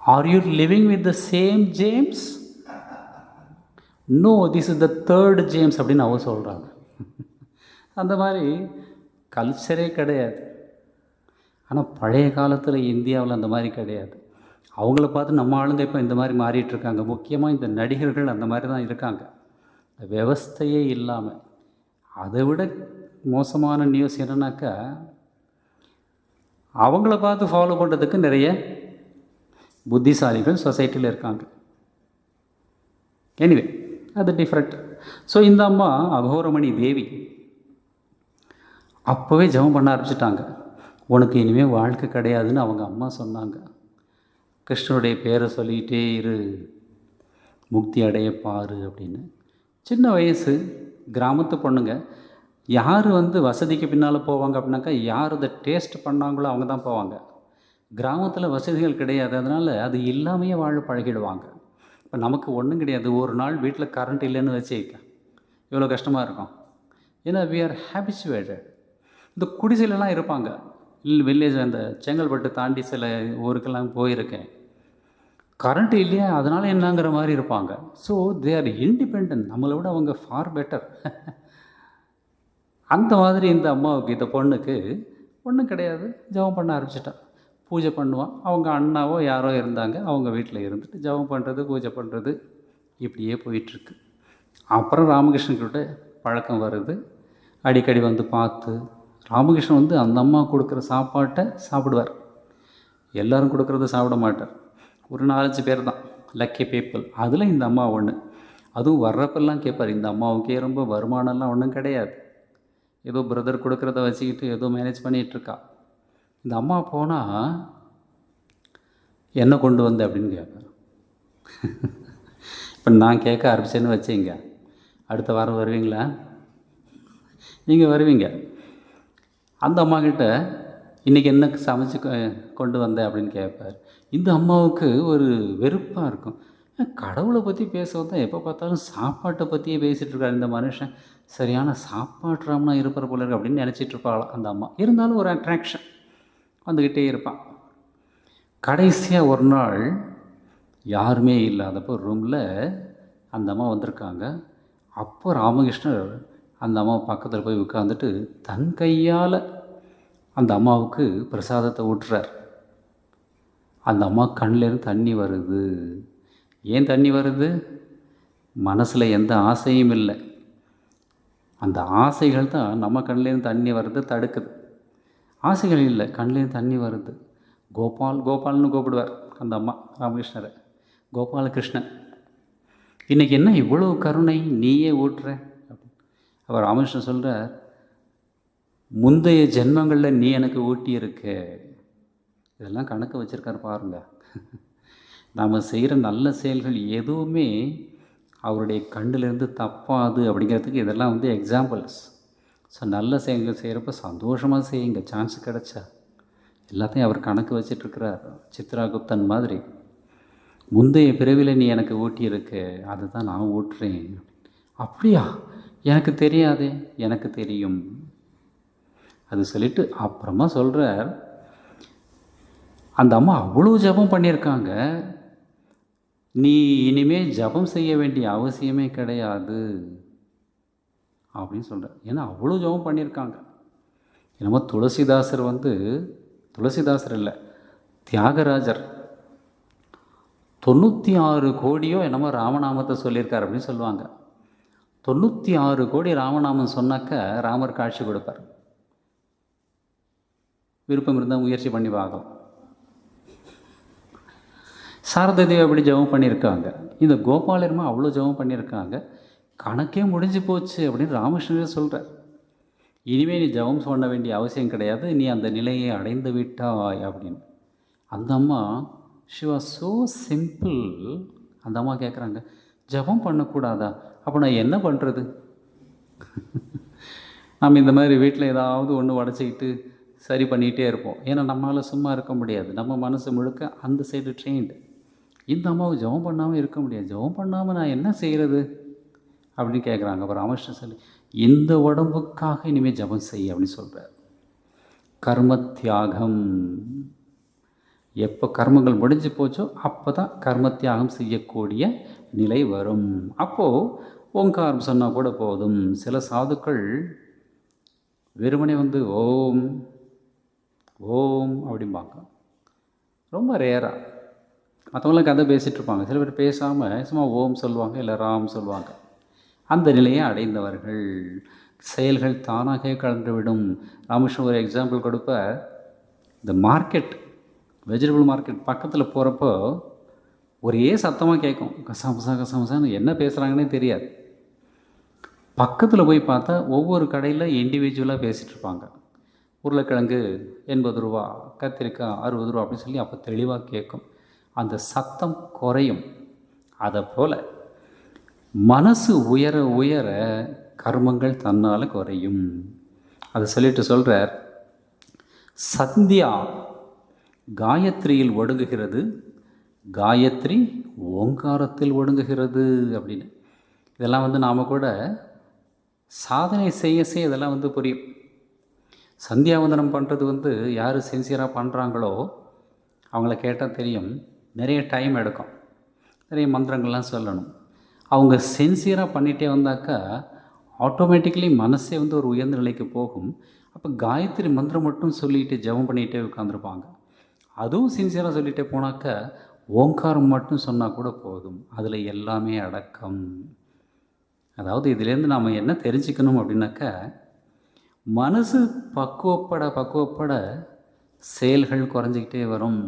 are you living with the same James? No, this is the 3rd James அப்படின்னு அவ சொல்கிறாங்க. அந்த மாதிரி கல்ச்சரே கிடையாது. ஆனால் பழைய காலத்தில் இந்தியாவில் அந்த மாதிரி கிடையாது. அவங்கள பார்த்து நம்ம ஆளுங்க இப்போ இந்த மாதிரி மாறிட்டுருக்காங்க. முக்கியமாக இந்த நடிகர்கள் அந்த மாதிரி தான் இருக்காங்க, விவஸ்தையே இல்லாமல். அதை விட மோசமான நியூஸ் என்னன்னாக்கா, அவங்கள பார்த்து ஃபாலோ பண்ணுறதுக்கு நிறைய புத்திசாலிகள் சொசைட்டியில் இருக்காங்க. எனிவே அது டிஃப்ரெண்ட். ஸோ இந்த அம்மா அகோரமணி தேவி அப்போவே ஜெபம் பண்ண ஆரம்பிச்சிட்டாங்க. உனக்கு இனிமேல் வாழ்க்கை கிடையாதுன்னு அவங்க அம்மா சொன்னாங்க. கிருஷ்ணனுடைய பேரை சொல்லிகிட்டே இரு, முக்தி அடைய பாரு அப்படின்னு. சின்ன வயசு கிராமத்து பொண்ணுங்க. யார் வந்து வசதிக்கு பின்னால் போவாங்க அப்படின்னாக்கா, யார் அதை டேஸ்ட் பண்ணாங்களோ அவங்க தான் போவாங்க. கிராமத்தில் வசதிகள் கிடையாது, அதனால் அது இல்லாமையே வாழ பழகிடுவாங்க. இப்போ நமக்கு ஒன்றும் கிடையாது, ஒரு நாள் வீட்டில் கரண்ட் இல்லைன்னு வச்சுக்க எவ்வளோ கஷ்டமாக இருக்கும். ஏன்னா வி ஆர் ஹேபிச்சுவேட்டட். இந்த குடிசையிலலாம் இருப்பாங்க. வில்லேஜ் அந்த செங்கல்பட்டு தாண்டி சில ஊருக்கெல்லாம் போயிருக்கேன். கரண்ட்டு இல்லையா அதனால் என்னங்கிற மாதிரி இருப்பாங்க. So they are independent. நம்மளை விட அவங்க ஃபார் பெட்டர். அந்த மாதிரி இந்த அம்மாவுக்கு, இந்த பொண்ணுக்கு ஒன்றும் கிடையாது. ஜெபம் பண்ண ஆரம்பிச்சிட்டா. பூஜை பண்ணுவான். அவங்க அண்ணாவோ யாரோ இருந்தாங்க, அவங்க வீட்டில் இருந்துட்டு ஜெபம் பண்ணுறது, பூஜை பண்ணுறது, இப்படியே போயிட்டுருக்கு. அப்புறம் ராமகிருஷ்ணன்கிட்ட பழக்கம் வருது. அடிக்கடி வந்து பார்த்து, ராமகிருஷ்ணன் வந்து அந்த அம்மா கொடுக்குற சாப்பாட்டை சாப்பிடுவார். எல்லோரும் கொடுக்குறத சாப்பிட மாட்டார். ஒரு 4-5 பேர் தான் லக்கி பீப்புள். அதில் இந்த அம்மா ஒன்று. அதுவும் வர்றப்பெல்லாம் கேட்பார். இந்த அம்மாவுக்கே ரொம்ப வருமானம்லாம் ஒன்றும் கிடையாது. ஏதோ பிரதர் கொடுக்குறத வச்சுக்கிட்டு ஏதோ மேனேஜ் பண்ணிகிட்ருக்கா. இந்த அம்மா போனால் என்ன கொண்டு வந்த அப்படின்னு கேட்பேன். இப்போ நான் கேட்க ஆரம்பிச்சேன்னு வச்சுங்க, அடுத்த வாரம் வருவீங்களா? நீங்கள் வருவீங்க. அந்த அம்மாக்கிட்ட இன்றைக்கி என்ன சமைச்சு கொண்டு வந்தேன் அப்படின்னு கேட்பார். இந்த அம்மாவுக்கு ஒரு வெறுப்பாக இருக்கும். கடவுளை பற்றி பேசுவது தான், எப்போ பார்த்தாலும் சாப்பாட்டை பற்றியே பேசிகிட்டு இருக்காரு இந்த மனுஷன், சரியான சாப்பாட்டுறாமனா இருப்பார் போல இருக்கு அப்படின்னு நினச்சிட்டு இருப்பாளாம் அந்த அம்மா. இருந்தாலும் ஒரு அட்ராக்ஷன் வந்துக்கிட்டே இருப்பான். கடைசியாக ஒரு நாள் யாருமே இல்லாதப்போ ரூமில் அந்த அம்மா வந்திருக்காங்க. அப்போ ராமகிருஷ்ணர் அந்த அம்மா பக்கத்தில் போய் உட்காந்துட்டு தன் கையால் அந்த அம்மாவுக்கு பிரசாதத்தை ஊட்டுறார். அந்த அம்மா கண்ணிலேருந்து தண்ணி வருது. ஏன் தண்ணி வருது? மனசில் எந்த ஆசையும் இல்லை. அந்த ஆசைகள் தான் நம்ம கண்ணிலேருந்து தண்ணி வருது தடுக்குது. ஆசைகள் இல்லை, கண்ணிலேருந்து தண்ணி வருது. கோபால் கோபால்னு கூப்பிடுவார் அந்த அம்மா ராமகிருஷ்ணரை, கோபாலகிருஷ்ணன். இன்றைக்கி என்ன இவ்வளோ கருணை, நீயே ஊட்டுற அப்படின்னு. அவர் ராமகிருஷ்ணன் சொல்கிறார், முந்தைய ஜென்மங்களில் நீ எனக்கு ஊட்டி இருக்க. இதெல்லாம் கணக்கு வச்சுருக்காரு பாருங்க. நாம் செய்கிற நல்ல செயல்கள் எதுவுமே அவருடைய கண்ணிலேருந்து தப்பாது அப்படிங்கிறதுக்கு இதெல்லாம் வந்து எக்ஸாம்பிள்ஸ். ஸோ நல்ல செயல்கள் செய்கிறப்ப சந்தோஷமாக செய்யுங்க, சான்ஸ் கிடச்சா. எல்லாத்தையும் அவர் கணக்கு வச்சிட்ருக்கிறார். சித்ராகுப்தன் மாதிரி, முந்தைய பிறவியில் நீ எனக்கு ஊட்டியிருக்க, அதை தான் நான் ஊட்டுறேன். அப்படியா? எனக்கு தெரியாதே. எனக்கு தெரியும். அது சொல்லிவிட்டு அப்புறமா சொல்கிறார், அந்த அம்மா அவ்வளோ ஜபம் பண்ணியிருக்காங்க, நீ இனிமேல் ஜபம் செய்ய வேண்டிய அவசியமே கிடையாது அப்படின்னு சொல்கிறார். ஏன்னா அவ்வளோ ஜபம் பண்ணியிருக்காங்க. என்னமோ துளசிதாசர் இல்லை, தியாகராஜர் 96 கோடியோ என்னமோ ராமநாமத்தை சொல்லியிருக்கார் அப்படின்னு சொல்லுவாங்க. 96 கோடி ராமநாமம் சொன்னாக்க ராமர் காட்சி கொடுப்பார். விருப்பம் இருந்தால் முயற்சி பண்ணி பார்க்கலாம். சாரதேவி அப்படி ஜெபம் பண்ணியிருக்காங்க. இந்த கோபாலருமா அவ்வளோ ஜெபம் பண்ணியிருக்காங்க. கணக்கே முடிஞ்சு போச்சு அப்படின்னு ராமகிருஷ்ணரே சொல்கிறார். இனிமேல் நீ ஜெபம் பண்ண வேண்டிய அவசியம் கிடையாது, நீ அந்த நிலையை அடைந்து விட்டாய் அப்படின்னு. அந்த அம்மா ஷி வாஸ் ஸோ சிம்பிள். அந்த அம்மா கேட்குறாங்க, ஜெபம் பண்ணக்கூடாதா? அப்போ நான் என்ன பண்ணுறது? நம்ம இந்த மாதிரி வீட்டில் ஏதாவது ஒன்று உடச்சிக்கிட்டு சரி பண்ணிகிட்டே இருப்போம். ஏன்னா நம்மளால் சும்மா இருக்க முடியாது. நம்ம மனசு முழுக்க அந்த சைடு ட்ரெயின்டு. இந்த அம்மாவை ஜெபம் பண்ணாமல் இருக்க முடியாது. ஜெபம் பண்ணாமல் நான் என்ன செய்கிறது அப்படின்னு கேட்குறாங்க. அப்புறம் ராமகிருஷ்ணன் சொல்லி, இந்த உடம்புக்காக இனிமேல் ஜெபம் செய் அப்படின்னு சொல்கிறார். கர்ம தியாகம். எப்போ கர்மங்கள் முடிஞ்சு போச்சோ அப்போ தான் கர்ம தியாகம் செய்யக்கூடிய நிலை வரும். அப்போது ஓங்காரம் சொன்னால் கூட போதும். சில சாதுக்கள் வெறுமனே வந்து ஓம் ஓம் அப்படிம்பாங்க. ரொம்ப ரேராக. மற்றவங்களாம் கதை பேசிகிட்டு இருப்பாங்க. சில பேர் பேசாமல் சும்மா ஓம் சொல்லுவாங்க, இல்லை ராம் சொல்லுவாங்க. அந்த நிலையை அடைந்தவர்கள். செயல்கள் தானாகவே கலந்துவிடும். ராமகிருஷ்ணன் ஒரு எக்ஸாம்பிள் கொடுப்ப, இந்த மார்க்கெட், வெஜிடபிள் மார்க்கெட் பக்கத்தில் போகிறப்போ ஒரே சத்தமாக கேட்கும். கசமசான்னு என்ன பேசுகிறாங்கன்னே தெரியாது. பக்கத்தில் போய் பார்த்தா ஒவ்வொரு கடையில் இண்டிவிஜுவலாக பேசிகிட்டு இருப்பாங்க. உருளைக்கிழங்கு 80 ரூபா, கத்திரிக்காய் 60 ரூபா அப்படின்னு சொல்லி அப்போ தெளிவாக கேட்கும். அந்த சத்தம் குறையும். அதை போல் மனசு உயர உயர கர்மங்கள் தன்னால் குறையும். அதை சொல்லிட்டு சொல்கிறார், சந்தியா காயத்ரியில் ஒடுங்குகிறது, காயத்ரி ஓங்காரத்தில் ஒடுங்குகிறது அப்படின்னு. இதெல்லாம் வந்து நாம் கூட சாதனை செய்ய இதெல்லாம் வந்து புரியும். சந்தியாவந்தனம் பண்ணுறது வந்து யார் சின்சியராக பண்ணுறாங்களோ அவங்கள கேட்டால் தெரியும், நிறைய டைம் எடுக்கும், நிறைய மந்திரங்கள்லாம் சொல்லணும். அவங்க சின்சியராக பண்ணிகிட்டே வந்தாக்கா ஆட்டோமேட்டிக்கலி மனசே வந்து ஒரு உயர்ந்த நிலைக்கு போகும். அப்போ காயத்ரி மந்திரம் மட்டும் சொல்லிட்டு ஜெபம் பண்ணிகிட்டே உட்காந்துருப்பாங்க. அதுவும் சின்சியராக சொல்லிகிட்டே போனாக்கா ஓங்காரம் மட்டும் சொன்னால் கூட போதும். அதில் எல்லாமே அடக்கம். அதாவது இதிலேருந்து நாம் என்ன தெரிஞ்சுக்கணும் அப்படின்னாக்கா, மனசு பக்குவப்பட செயல்கள் குறைஞ்சிக்கிட்டே வரும்.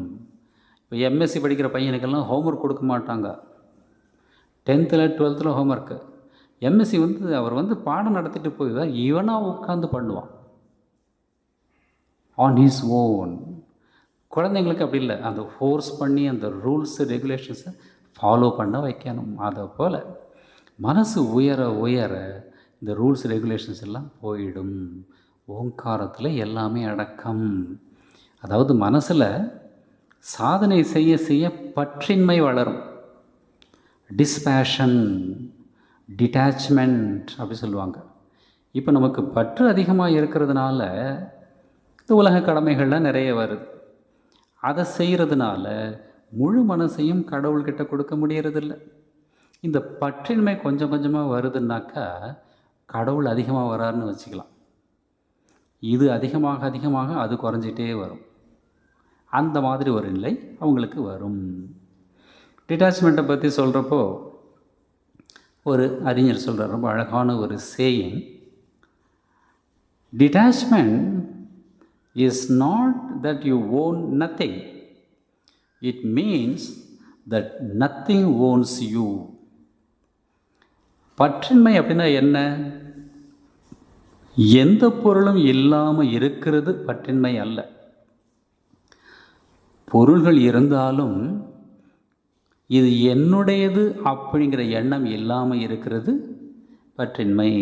இப்போ எம்எஸ்சி படிக்கிற பையனுக்கெல்லாம் ஹோம்ஒர்க் கொடுக்க மாட்டாங்க. 10th 12th homework. எம்எஸ்சி வந்து அவர் வந்து பாடம் நடத்திட்டு போய் தான் இவனாக உட்காந்து பண்ணுவான் ஆன் ஹிஸ் ஓன். குழந்தைங்களுக்கு அப்படி இல்லை, அந்த ஃபோர்ஸ் பண்ணி அந்த ரூல்ஸு ரெகுலேஷன்ஸை ஃபாலோ பண்ண வைக்கணும். அதை போல் மனசு உயர உயர இந்த ரூல்ஸ் ரெகுலேஷன்ஸ் எல்லாம் போயிடும். ஓங்காரத்தில் எல்லாமே அடக்கம். அதாவது மனசில் சாதனை செய்ய செய்ய பற்றின்மை வளரும். டிஸ்பேஷன், டிட்டாச்மெண்ட் அப்படி சொல்லுவாங்க. இப்போ நமக்கு பற்று அதிகமாக இருக்கிறதுனால இந்த உலக கடமைகள்லாம் நிறைய வருது. அதை செய்கிறதுனால முழு மனசையும் கடவுள்கிட்ட கொடுக்க முடியறதில்ல. இந்த பற்றின்மை கொஞ்சம் கொஞ்சமாக வருதுன்னாக்கா கடவுள் அதிகமாக வராருன்னு வச்சுக்கலாம். இது அதிகமாக அதிகமாக அது குறைஞ்சிட்டே வரும். அந்த மாதிரி ஒரு நிலை அவங்களுக்கு வரும். டிட்டாச்மெண்ட்டை பற்றி சொல்கிறப்போ ஒரு அறிஞர் சொல்கிறார், ரொம்ப அழகான ஒரு saying. Detachment is not that you own nothing. It means that nothing owns you. பற்றின்மை அப்படின்னா என்ன? எந்த பொருளும் இல்லாமல் இருக்கிறது பற்றின்மை அல்ல. பொருள்கள் இருந்தாலும் இது என்னுடையது அப்படிங்கிற எண்ணம் இல்லாமல் இருக்கிறது பற்றின்மை.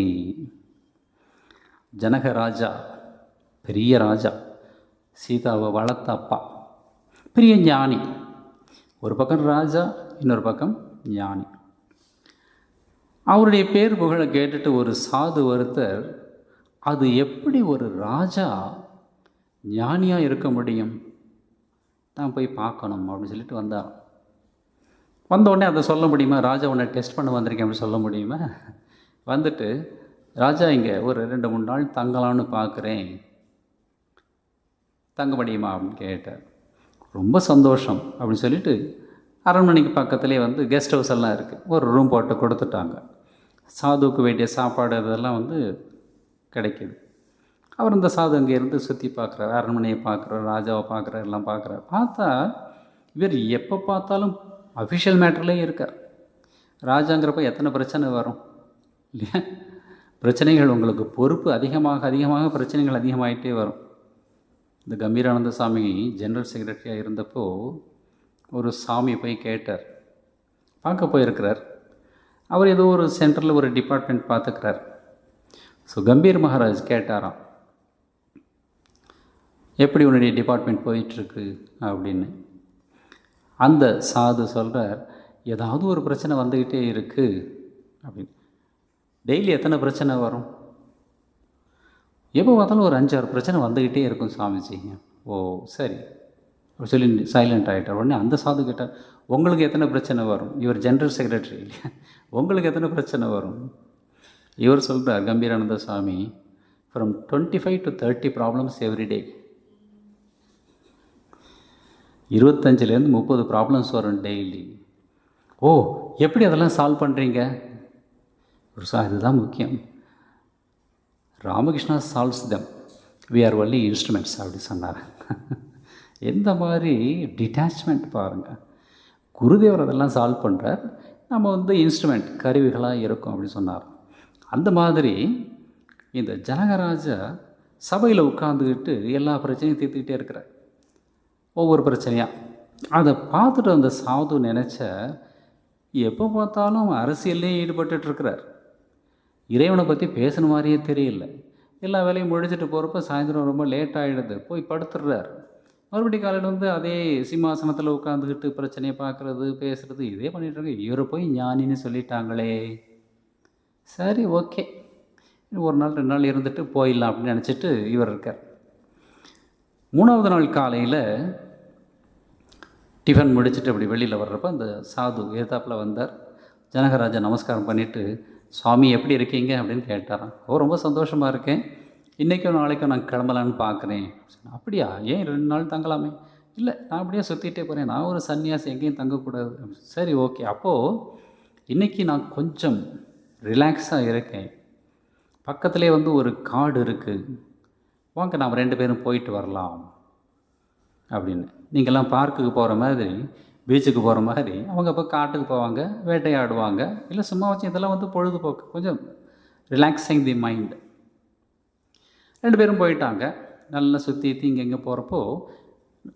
ஜனகராஜா பெரிய ராஜா, சீதாவை வளர்த்த அப்பா, பெரிய ஞானி. ஒரு பக்கம் ராஜா, இன்னொரு பக்கம் ஞானி. அவருடைய பேர் புகழை கேட்டுட்டு ஒரு சாது ஒருத்தர், அது எப்படி ஒரு ராஜா ஞானியாக இருக்க முடியும், நான் போய் பார்க்கணும் அப்படின்னு சொல்லிட்டு வந்தார். வந்தோடனே அதை சொல்ல முடியுமா? ராஜா உன்னை டெஸ்ட் பண்ண வந்திருக்கேன் அப்படின்னு சொல்ல முடியுமா? வந்துட்டு, ராஜா இங்கே ஒரு 2-3 நாள் தங்கலான்னு பார்க்குறேன், தங்க முடியுமா அப்படின்னு கேட்டார். ரொம்ப சந்தோஷம் அப்படின்னு சொல்லிட்டு அரண்மனைக்கு பக்கத்துலேயே வந்து கெஸ்ட் ஹவுஸ் எல்லாம் இருக்குது, ஒரு ரூம் போட்டு கொடுத்துட்டாங்க. சாதுவுக்கு வேண்டிய சாப்பாடு இதெல்லாம் வந்து கிடைக்கிது. அவர் இந்த சாது அங்கே இருந்து சுற்றி பார்க்குறாரு, அரண்மனையை பார்க்குறாரு, ராஜாவை பார்க்குறாரு, எல்லாம் பார்க்குறாரு. பார்த்தா இவர் எப்போ பார்த்தாலும் அஃபிஷியல் மேட்டர்லேயே இருக்கார். ராஜாங்கிறப்ப எத்தனை பிரச்சனை வரும் இல்லையா? பிரச்சனைகள், உங்களுக்கு பொறுப்பு அதிகமாக அதிகமாக பிரச்சனைகள் அதிகமாகிட்டே வரும். இந்த கம்பீரானந்த சாமி ஜெனரல் செக்ரட்டரியாக இருந்தப்போ ஒரு சாமி போய் கேட்டார், பார்க்க போயிருக்கிறார். அவர் ஏதோ ஒரு சென்டரில் ஒரு டிபார்ட்மெண்ட் பார்த்துக்கிறார். ஸோ கம்பீர் மகாராஜ் கேட்டாராம், எப்படி உன்னுடைய டிபார்ட்மெண்ட் போயிட்டுருக்கு அப்படின்னு. அந்த சாது சொல்கிறார், ஏதாவது ஒரு பிரச்சனை வந்துக்கிட்டே இருக்குது அப்படின்னு. டெய்லி எத்தனை பிரச்சனை வரும்? எப்போ பார்த்தாலும் ஒரு 5-6 பிரச்சனை வந்துக்கிட்டே இருக்கும் சாமிஜி. ஓ சரி அப்படி சொல்லி சைலண்ட் ஆகிட்டார். உடனே அந்த சாது கேட்டார், உங்களுக்கு எத்தனை பிரச்சனை வரும்? இவர் ஜெனரல் செக்ரட்டரி இல்லையா, உங்களுக்கு எத்தனை பிரச்சனை வரும்? இவர் சொல்கிறார், Gambhirananda Swami, from 25 to 30 problems everyday. 25லேருந்து 30 ப்ராப்ளம்ஸ் வரும் டெய்லி. ஓ எப்படி அதெல்லாம் சால்வ் பண்ணுறீங்க? ஒரு சார், இதுதான் முக்கியம். Ramakrishna solves them, we are only instruments அப்படி சொன்னார். எந்த மாதிரி டிட்டாச்மெண்ட் பாருங்கள். குருதேவர் அதெல்லாம் சால்வ் பண்ணுறார், நம்ம வந்து இன்ஸ்ட்ருமெண்ட், கருவிகளாக இருக்கும் அப்படின்னு சொன்னார். அந்த மாதிரி இந்த ஜனகராஜா சபையில் உட்காந்துக்கிட்டு எல்லா பிரச்சனையும் தீர்த்துக்கிட்டே இருக்கிறார், ஒவ்வொரு பிரச்சனையாக. அதை பார்த்துட்டு அந்த சாது நினச்ச, எப்போ பார்த்தாலும் அரசியல்லே ஈடுபட்டுருக்கிறார், இறைவனை பற்றி பேசுன மாதிரியே தெரியல. எல்லா வேலையும் முடிச்சுட்டு போகிறப்ப சாயந்தரம் ரொம்ப லேட் ஆகிடுது, போய் படுத்துடுறார். மறுபடியும் காலையில் வந்து அதே சிம்மாசனத்தில் உட்காந்துக்கிட்டு பிரச்சனையை பார்க்குறது, பேசுகிறது, இதே பண்ணிகிட்ருங்க. இவரை போய் ஞானின்னு சொல்லிட்டாங்களே, சரி ஓகே ஒரு நாள் 2 நாள் இருந்துட்டு போயிடலாம் அப்படின்னு நினச்சிட்டு இவர் இருக்கார். 3வது நாள் காலையில் டிஃபன் முடிச்சுட்டு அப்படி வெளியில் வர்றப்போ அந்த சாது ஏதாப்பில் வந்தார். ஜனகராஜா நமஸ்காரம் பண்ணிவிட்டு, சுவாமி எப்படி இருக்கீங்க அப்படின்னு கேட்டாராம். ஓ ரொம்ப சந்தோஷமாக இருக்கேன், இன்றைக்கும் நாளைக்கும் நான் கிளம்பலான்னு பார்க்குறேன். அப்படியா, ஏன் 2 நாள் தங்கலாமே? இல்லை, நான் அப்படியே சுற்றிகிட்டே போகிறேன், நான் ஒரு சன்னியாசி, எங்கேயும் தங்கக்கூடாது. சரி ஓகே, அப்போது இன்றைக்கி நான் கொஞ்சம் ரிலாக்ஸாக இருக்கேன், பக்கத்துலேயே வந்து ஒரு காடு இருக்குது, வாங்க நாம் 2 பேரும் போயிட்டு வரலாம் அப்படின்னு. நீங்கள்லாம் பார்க்குக்கு போகிற மாதிரி பீச்சுக்கு போகிற மாதிரி அவங்க அப்போ காட்டுக்கு போவாங்க, வேட்டையாடுவாங்க, இல்லை சும்மா வச்சு இதெல்லாம் வந்து பொழுதுபோக்கு, கொஞ்சம் ரிலாக்ஸிங் தி மைண்ட். 2 பேரும் போயிட்டாங்க. நல்லா சுற்றி இங்கே போகிறப்போ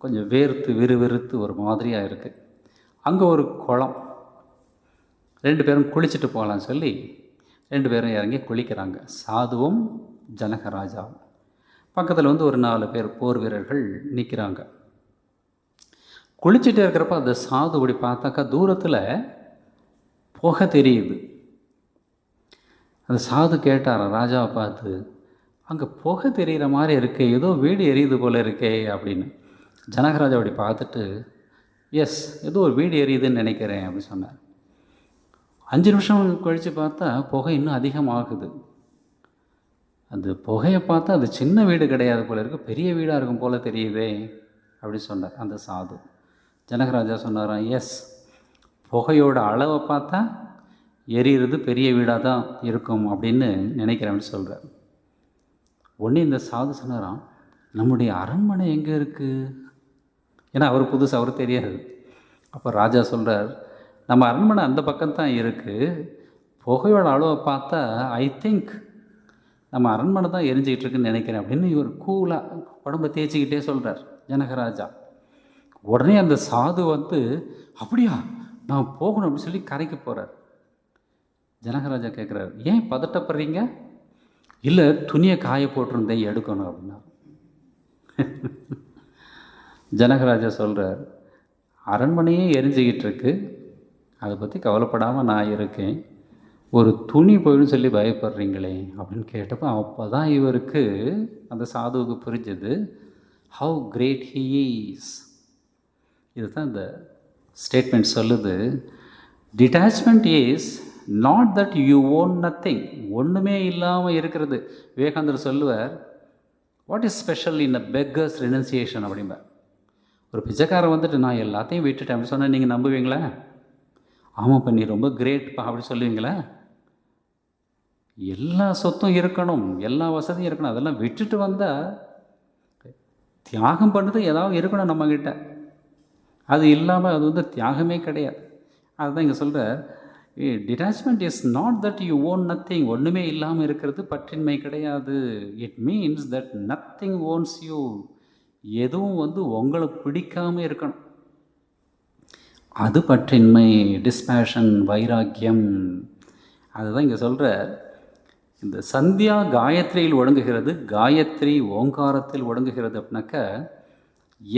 கொஞ்சம் வேர்த்து விறுவிறுத்து ஒரு மாதிரியாக இருக்குது. அங்கே ஒரு குளம். 2 பேரும் குளிச்சுட்டு போகலான்னு சொல்லி 2 பேரும் இறங்கி குளிக்கிறாங்க. சாதுவும் ஜனகராஜாவும். பக்கத்தில் வந்து ஒரு 4 பேர் போர் வீரர்கள் நிற்கிறாங்க. குளிச்சுட்டே இருக்கிறப்ப அந்த சாது அப்படி பார்த்தாக்கா தூரத்தில் புகை தெரியுது. அந்த சாது கேட்டார் ராஜாவை பார்த்து, அங்கே புகை தெரிகிற மாதிரி இருக்கே, ஏதோ வீடு எரியுது போல் இருக்கே அப்படின்னு. ஜனகராஜா அப்படி பார்த்துட்டு, எஸ், ஏதோ ஒரு வீடு எரியுதுன்னு நினைக்கிறேன் அப்படின்னு சொன்னார். 5 நிமிஷம் கழித்து பார்த்தா புகை இன்னும் அதிகமாகுது. அந்த புகையை பார்த்தா அது சின்ன வீடு கிடையாது போல இருக்குது, பெரிய வீடாக இருக்கும் போல் தெரியுதே அப்படி சொன்னார் அந்த சாது. ஜனகராஜா சொன்னாராம், எஸ், புகையோட அளவை பார்த்தா எரியிறது பெரிய வீடாக தான் இருக்கும் அப்படின்னு நினைக்கிறேன்னு சொல்கிறார். ஒன்று இந்த சாது சொன்னாராம், நம்முடைய அரண்மனை எங்கே இருக்குது? ஏன்னா அவர் புதுசு, அவர் தெரியாது. அப்போ ராஜா சொல்கிறார், நம்ம அரண்மனை அந்த பக்கம்தான் இருக்குது, புகையோட அளவை பார்த்தா ஐ திங்க் நம்ம அரண்மனை தான் எரிஞ்சிக்கிட்டு இருக்குன்னு நினைக்கிறேன் அப்படின்னு இவர் கூலாக உடம்பை தேய்ச்சிக்கிட்டே சொல்கிறார் ஜனகராஜா. உடனே அந்த சாது வந்து, அப்படியா, நான் போகணும் அப்படின்னு சொல்லி கரைக்கு போகிறார். ஜனகராஜா கேட்குறாரு, ஏன் பதட்டப்படுறீங்க? இல்லை, துணியை காய போட்டிருந்தேன் எடுக்கணும் அப்படின்னா. ஜனகராஜா சொல்கிறார், அரண்மனையே எரிஞ்சிக்கிட்டு இருக்கு, அதை பற்றி கவலைப்படாமல் நான் இருக்கேன், ஒரு துணி போயிடும் சொல்லி பயப்படுறீங்களே அப்படின்னு கேட்டப்போ அப்போ தான் இவருக்கு, அந்த சாதுவுக்கு புரிஞ்சது, ஹவு கிரேட் ஹீ ஈஸ். இதுதான் இந்த ஸ்டேட்மெண்ட் சொல்லுது. Detachment is not that you own nothing. ஒன்றுமே இல்லாமல் இருக்கிறது. விவேகானந்தர் சொல்லுவார், what is special in a beggars renunciation அப்படிம்பார். ஒரு பிச்சைக்காரன் வந்துட்டு நான் எல்லாத்தையும் விட்டுட்டேன் அப்படின்னு சொன்னால் நீங்கள் நம்புவீங்களா? ஆமாப்பா, நீ ரொம்ப கிரேட்ப்பா அப்படி சொல்லுவீங்களா? எல்லா சொத்தும் இருக்கணும், எல்லா வசதியும் இருக்கணும், அதெல்லாம் விட்டுட்டு வந்தால் தியாகம் பண்ணுறது ஏதாவது இருக்கணும் நம்மக்கிட்ட. அது இல்லாமல் அது வந்து தியாகமே கிடையாது. அதுதான் இங்கே சொல்கிற, detachment is not that you own nothing. ஒன்றுமே இல்லாமல் இருக்கிறது பற்றின்மை கிடையாது. It means that nothing ones you. எதுவும் வந்து உங்களை பிடிக்காமல் இருக்கணும், அது பற்றின்மை, டிஸ்பேஷன், வைராக்கியம். அதுதான் இங்கே சொல்கிற, இந்த சந்தியா காயத்ரியில் ஒடுங்குகிறது, காயத்ரி ஓங்காரத்தில் ஒடுங்குகிறது அப்படின்னாக்கா,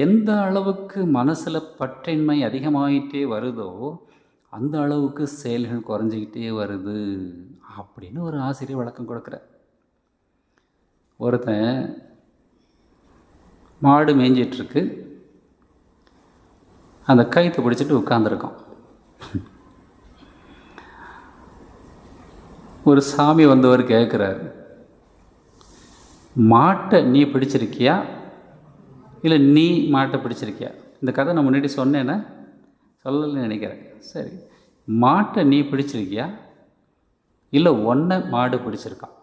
எந்த அளவுக்கு மனசில் பற்றின்மை அதிகமாகிட்டே வருதோ அந்த அளவுக்கு செயல்கள் குறைஞ்சிக்கிட்டே வருது அப்படின்னு ஒரு ஆசிரியர் விளக்கம் கொடுக்குறார். ஒருத்தன் மாடு மேய்ஞ்சிட்ருக்கு, அந்த கயிற்று பிடிச்சிட்டு உட்காந்துருக்கான். ஒரு சாமி வந்தவர் கேட்குறார், மாட்டை நீ பிடிச்சிருக்கியா இல்லை நீ மாட்டை பிடிச்சிருக்கியா? இந்த கதை நான் முன்னாடி சொன்னேன்னா சொல்லலைன்னு நினைக்கிறேன். சரி, மாட்டை நீ பிடிச்சிருக்கியா இல்லை ஒன்றை மாடு பிடிச்சிருக்கான்?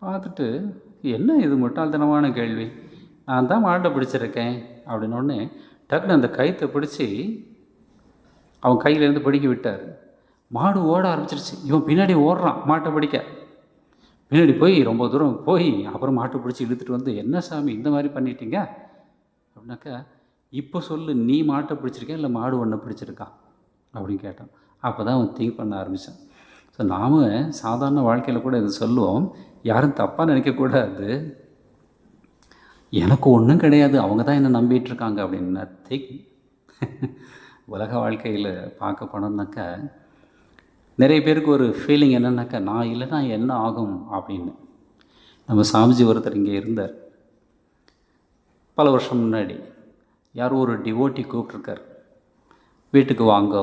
பார்த்துட்டு, என்ன இது முட்டாள்தனமான கேள்வி, நான் தான் மாட்டை பிடிச்சிருக்கேன் அப்படின்னோடனே டக்குன்னு அந்த கயிற்றை பிடிச்சி அவன் கையிலேருந்து பிடிக்க விட்டார். மாடு ஓட ஆரம்பிச்சிருச்சு. இவன் பின்னாடி ஓடுறான் மாட்டை பிடிக்க. பின்னாடி போய் ரொம்ப தூரம் போய் அப்புறம் மாட்டை பிடிச்சி இழுத்துட்டு வந்து, என்ன சாமி இந்த மாதிரி பண்ணிட்டீங்க அப்படின்னாக்கா, இப்போ சொல்லு, நீ மாட்டை பிடிச்சிருக்கேன் இல்லை மாடு ஒன்றை பிடிச்சிருக்கான் அப்படின்னு கேட்டான். அப்போ தான் அவன் திங்க் பண்ண ஆரம்பித்தான். ஸோ நாம் சாதாரண வாழ்க்கையில் கூட இது சொல்லுவோம், யாரும் தப்பாக நினைக்கக்கூடாது. எனக்கு ஒன்றும் கிடையாது, அவங்க தான் என்னை நம்பிட்டு இருக்காங்க அப்படின்னு. நத்திங். உலக வாழ்க்கையில் பார்க்க போனோம்னாக்கா நிறைய பேருக்கு ஒரு ஃபீலிங் என்னன்னாக்கா, நான் இல்லைன்னா என்ன ஆகும் அப்படின்னு. நம்ம சாமிஜி ஒருத்தர் இங்கே இருந்தார் பல வருஷம் முன்னாடி. யாரோ ஒரு டிவோட்டி கூப்பிட்ருக்கார், வீட்டுக்கு வாங்க,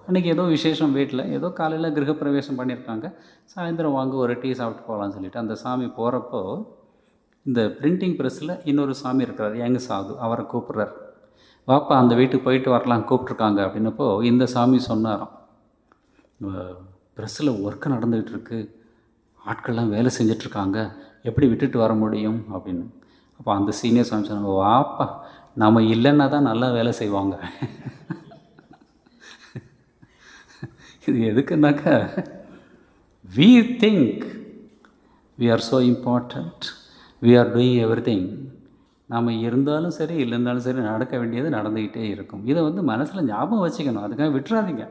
அன்றைக்கி ஏதோ விசேஷம் வீட்டில், ஏதோ காலையில் கிரகப்பிரவேசம் பண்ணியிருக்காங்க, சாயந்தரம் வாங்க ஒரு டீ சாப்பிட்டு போகலான்னு சொல்லிவிட்டு அந்த சாமி போகிறப்போ இந்த பிரிண்டிங் ப்ரெஸ்ஸில் இன்னொரு சாமி இருக்கிறார், யங் சாது, அவரை கூப்பிட்றார். வாப்பா அந்த வீட்டுக்கு போயிட்டு வரலாம் கூப்பிட்ருக்காங்க அப்படின்னப்போ இந்த சாமி சொன்னாராம், ப்ரெஸ்ஸில் ஒர்க்கு நடந்துகிட்டு இருக்கு, ஆட்கள்லாம் வேலை செஞ்சிட்ருக்காங்க, எப்படி விட்டுட்டு வர முடியும் அப்படின்னு. அப்போ அந்த சீனியர் சாமி சொன்னாங்க, வாப்பா நம்ம இல்லைன்னா தான் நல்லா வேலை செய்வாங்க. இது எதுக்குன்னாக்கா, we think we are so important, we are doing everything. நாம் இருந்தாலும் சரி இல்லைன்னாலும் சரி நடக்க வேண்டியது நடந்துக்கிட்டே இருக்கும். இதை மனசில் ஞாபகம் வச்சுக்கணும். அதுக்காக விட்டுறாதீங்க.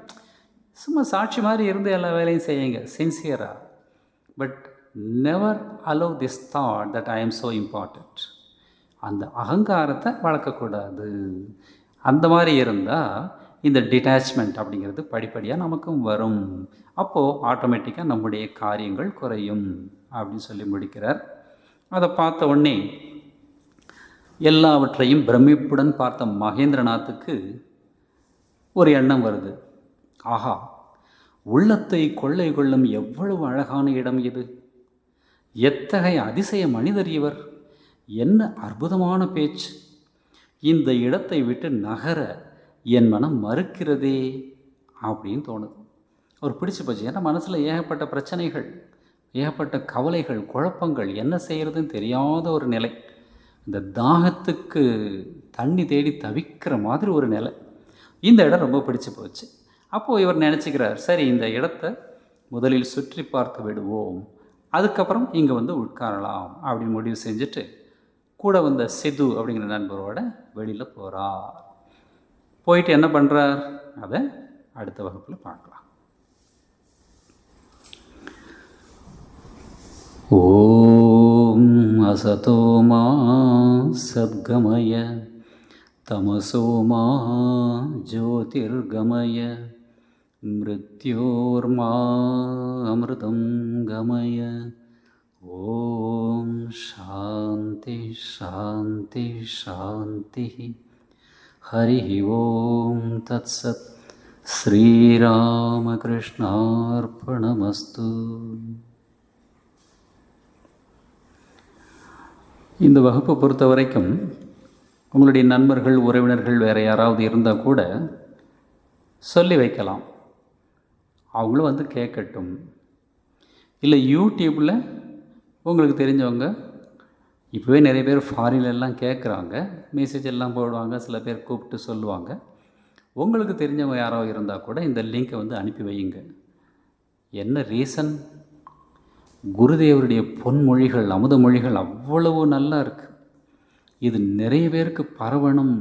சும்மா சாட்சி மாதிரி இருந்து எல்லா வேலையும் செய்யுங்க சின்சியராக. But never allow this thought that I am so important. அந்த அகங்காரத்தை வளர்க்கக்கூடாது. அந்த மாதிரி இருந்தால் இந்த டிட்டாச்மெண்ட் அப்படிங்கிறது படிப்படியாக நமக்கும் வரும். அப்போது ஆட்டோமேட்டிக்காக நம்முடைய காரியங்கள் குறையும் அப்படின்னு சொல்லி முடிக்கிறார். அதை பார்த்த உடனே எல்லாவற்றையும் பிரமிப்புடன் பார்த்த மகேந்திரநாத்துக்கு ஒரு எண்ணம் வருது. ஆஹா, உள்ளத்தை கொள்ளை கொள்ளும் எவ்வளவு அழகான இடம் இது! எத்தகைய அதிசய மனிதர் இவர்! என்ன அற்புதமான பேச்சு! இந்த இடத்தை விட்டு நகர என் மனம் மறுக்கிறதே அப்படின்னு தோணுது. அவர் பிடிச்சி போச்சு. ஏன்னா மனசில் ஏகப்பட்ட பிரச்சனைகள், ஏகப்பட்ட கவலைகள், குழப்பங்கள், என்ன செய்கிறதுன்னு தெரியாத ஒரு நிலை. இந்த தாகத்துக்கு தண்ணி தேடி தவிக்கிற மாதிரி ஒரு நிலை. இந்த இடம் ரொம்ப பிடிச்சி போச்சு. அப்போது இவர் நினச்சிக்கிறார், சரி இந்த இடத்த முதலில் சுற்றி பார்த்து விடுவோம், அதுக்கப்புறம் இங்கே உட்காரலாம் அப்படின்னு முடிவு செஞ்சுட்டு கூட வந்த சிது அப்படிங்கிற நண்பரோட வெளியில் போகிறார். போயிட்டு என்ன பண்ணுறார் அதை அடுத்த வகுப்பில் பார்க்கலாம். ஓம் அசதோமா சத்கமய தமசோமா ஜோதிர்கமய மிருத்யோர்மா அமிர்தம் கமய. ஓம் சாந்தி சாந்தி சாந்தி. ஹரி ஓம் தத்சத். ஸ்ரீராமகிருஷ்ணார்ப்பணமஸ்து. இந்த வகுப்பை பொறுத்த வரைக்கும் உங்களுடைய நண்பர்கள், உறவினர்கள் வேறு யாராவது இருந்தால் கூட சொல்லி வைக்கலாம். அவங்களும் கேட்கட்டும். இல்லை யூடியூப்பில் உங்களுக்கு தெரிஞ்சவங்க, இப்போவே நிறைய பேர் ஃபாரின்லாம் கேட்குறாங்க, மெசேஜ் எல்லாம் போடுவாங்க, சில பேர் கூப்பிட்டு சொல்லுவாங்க. உங்களுக்கு தெரிஞ்சவங்க யாரோ இருந்தால் கூட இந்த லிங்கை அனுப்பி வையுங்க. என்ன ரீசன்? குருதேவருடைய பொன்மொழிகள், அமுத மொழிகள் அவ்வளவு நல்லா இருக்குது. இது நிறைய பேருக்கு பரவணும்,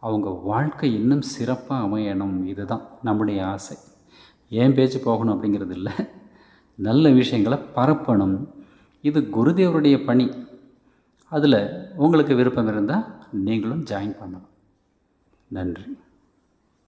அவங்க வாழ்க்கை இன்னும் சிறப்பாக அமையணும். இதுதான் நம்முடைய ஆசை. ஏன் பேச்சு போகணும் அப்படிங்கிறது இல்லை, நல்ல விஷயங்களை பரப்பணும். இது குருதேவருடைய பணி. அதில் உங்களுக்கு விருப்பம் இருந்தால் நீங்களும் ஜாயின் பண்ணணும். நன்றி.